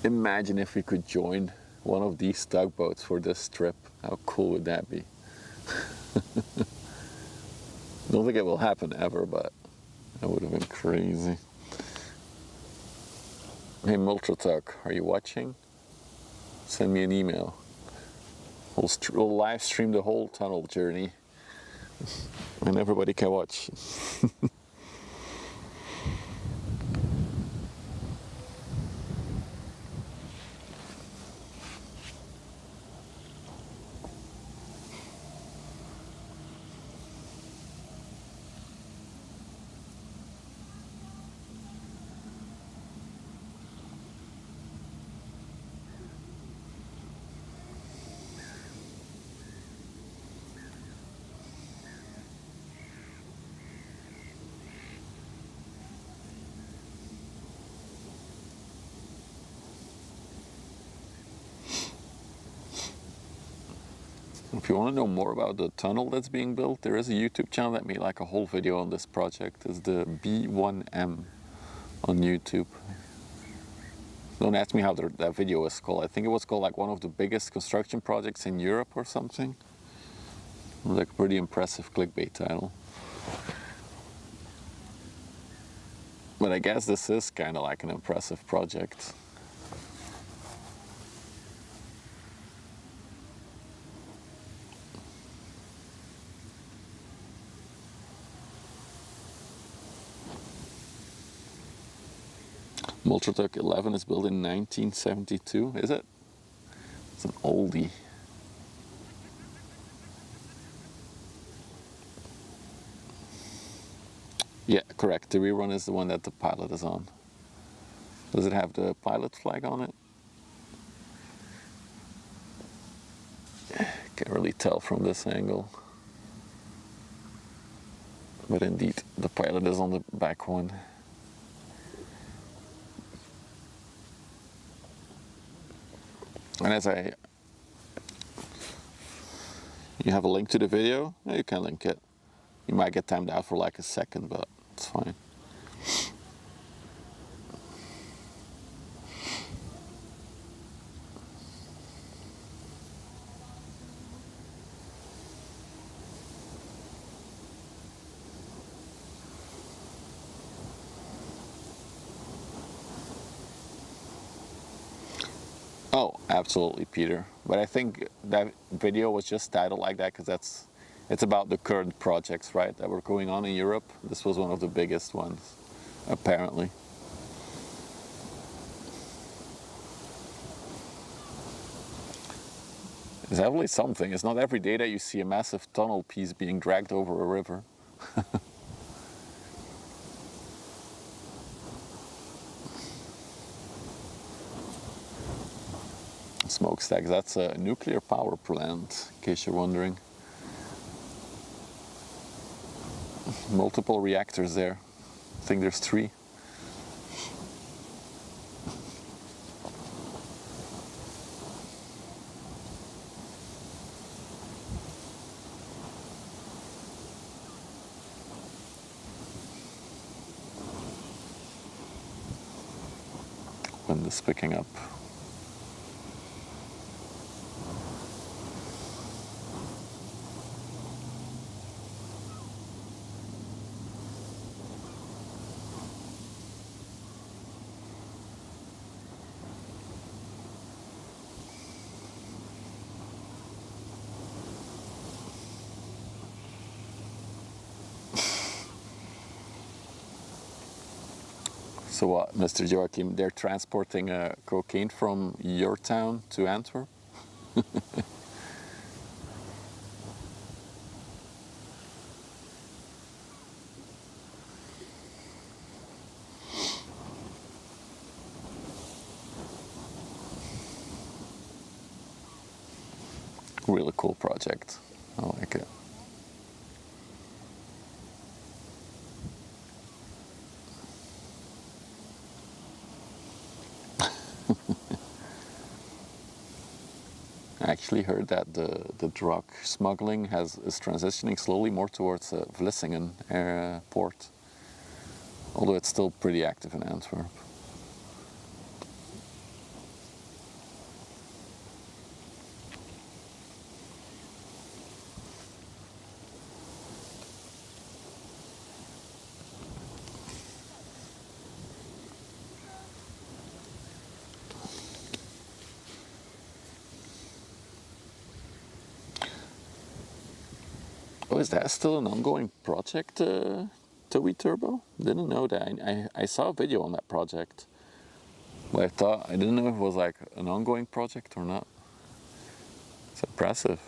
Imagine if we could join one of these tugboats for this trip. How cool would that be? Don't think it will happen ever, but that would have been crazy. Hey Multratug, are you watching? Send me an email. We'll live stream the whole tunnel journey and everybody can watch. If you want to know more about the tunnel that's being built, there is a YouTube channel that made like a whole video on this project. It's the B1M on YouTube. Don't ask me how that video was called. I think it was called like one of the biggest construction projects in Europe or something. It was like a pretty impressive clickbait title. But I guess this is kind of like an impressive project. Multitruck 11 is built in 1972, is it? It's an oldie. Yeah, correct. The rear one is the one that the pilot is on. Does it have the pilot flag on it? Can't really tell from this angle. But indeed, the pilot is on the back one. And you have a link to the video? Yeah, you can link it. You might get timed out for like a second, but it's fine. Oh, absolutely, Peter. But I think that video was just titled like that because it's about the current projects, right, that were going on in Europe. This was one of the biggest ones, apparently. It's definitely something. It's not every day that you see a massive tunnel piece being dragged over a river. Smokestacks, that's a nuclear power plant, in case you're wondering. Multiple reactors there. I think there's 3. Wind is picking up. So what, Mr. Joachim, they're transporting cocaine from your town to Antwerp? Really cool project. I like it. I actually heard that the drug smuggling is transitioning slowly more towards Vlissingen port, although it's still pretty active in Antwerp. Oh, is that still an ongoing project, TOEI Turbo? Didn't know that. I saw a video on that project, but I didn't know if it was like an ongoing project or not. It's impressive.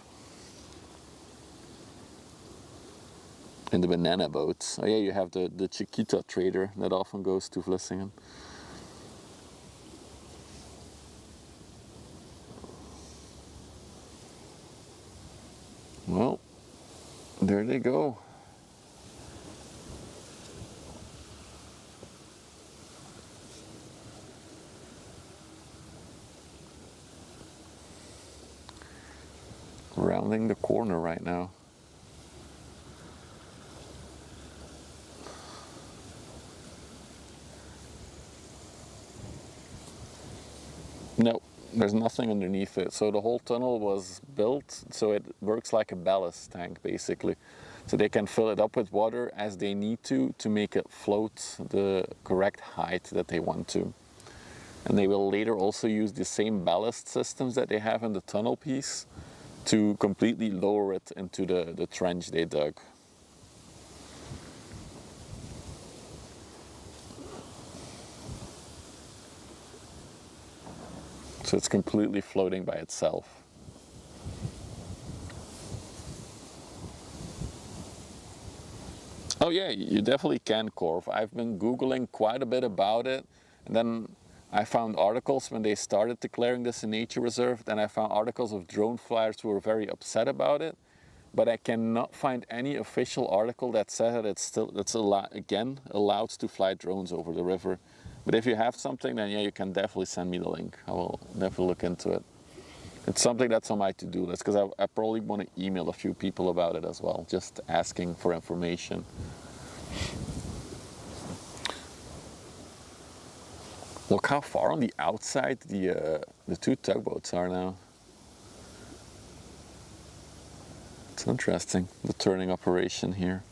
And the banana boats. Oh yeah, you have the Chiquita trader that often goes to Vlissingen. Well, there they go. Rounding the corner right now. No, there's nothing underneath it. So the whole tunnel was built so it works like a ballast tank basically. So they can fill it up with water as they need to make it float the correct height that they want to. And they will later also use the same ballast systems that they have in the tunnel piece to completely lower it into the trench they dug. So it's completely floating by itself. Oh yeah, you definitely can corf. I've been Googling quite a bit about it, and then I found articles when they started declaring this a nature reserve, then I found articles of drone flyers who were very upset about it, but I cannot find any official article that says that it's allowed to fly drones over the river. But if you have something, then yeah, you can definitely send me the link. I will definitely look into it. It's something that's on my to-do list, because I probably want to email a few people about it as well, just asking for information. Look how far on the outside the two tugboats are now. It's interesting, the turning operation here.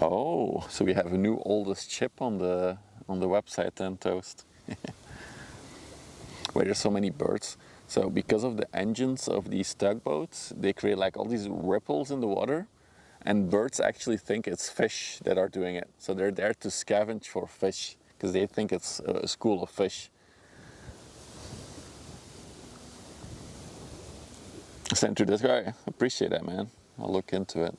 Oh, so we have a new oldest ship on the website then, Toast. Where there's so many birds. So because of the engines of these tugboats, they create like all these ripples in the water, and birds actually think it's fish that are doing it. So they're there to scavenge for fish because they think it's a school of fish. Sent to this guy. Appreciate that, man. I'll look into it.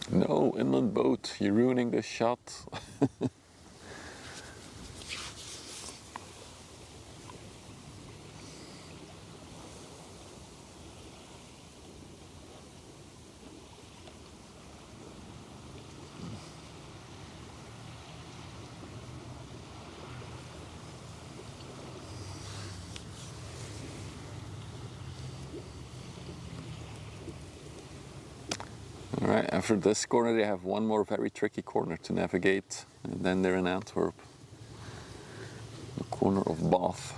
No, inland boat, you're ruining the shot. Alright, after this corner they have one more very tricky corner to navigate, and then they're in Antwerp. The corner of Bath.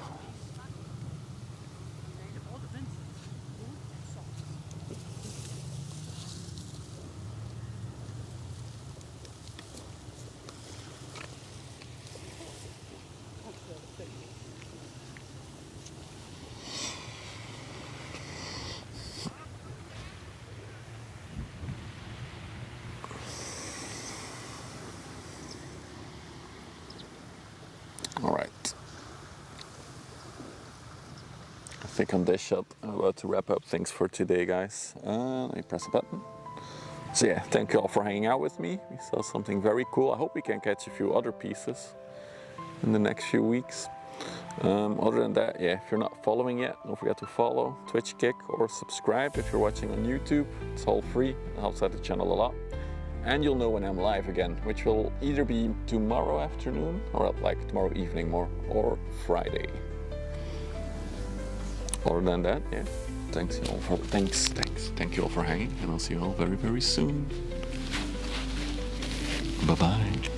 Alright. I think on this shot I'm about to wrap up things for today, guys. Let me press a button. So yeah, thank you all for hanging out with me. We saw something very cool. I hope we can catch a few other pieces in the next few weeks. Other than that, yeah, if you're not following yet, don't forget to follow, Twitch Kick, or subscribe if you're watching on YouTube. It's all free, it helps out the channel a lot. And you'll know when I'm live again, which will either be tomorrow afternoon, or like tomorrow evening more, or Friday. Other than that, yeah, thank you all for hanging, and I'll see you all very, very soon. Bye-bye.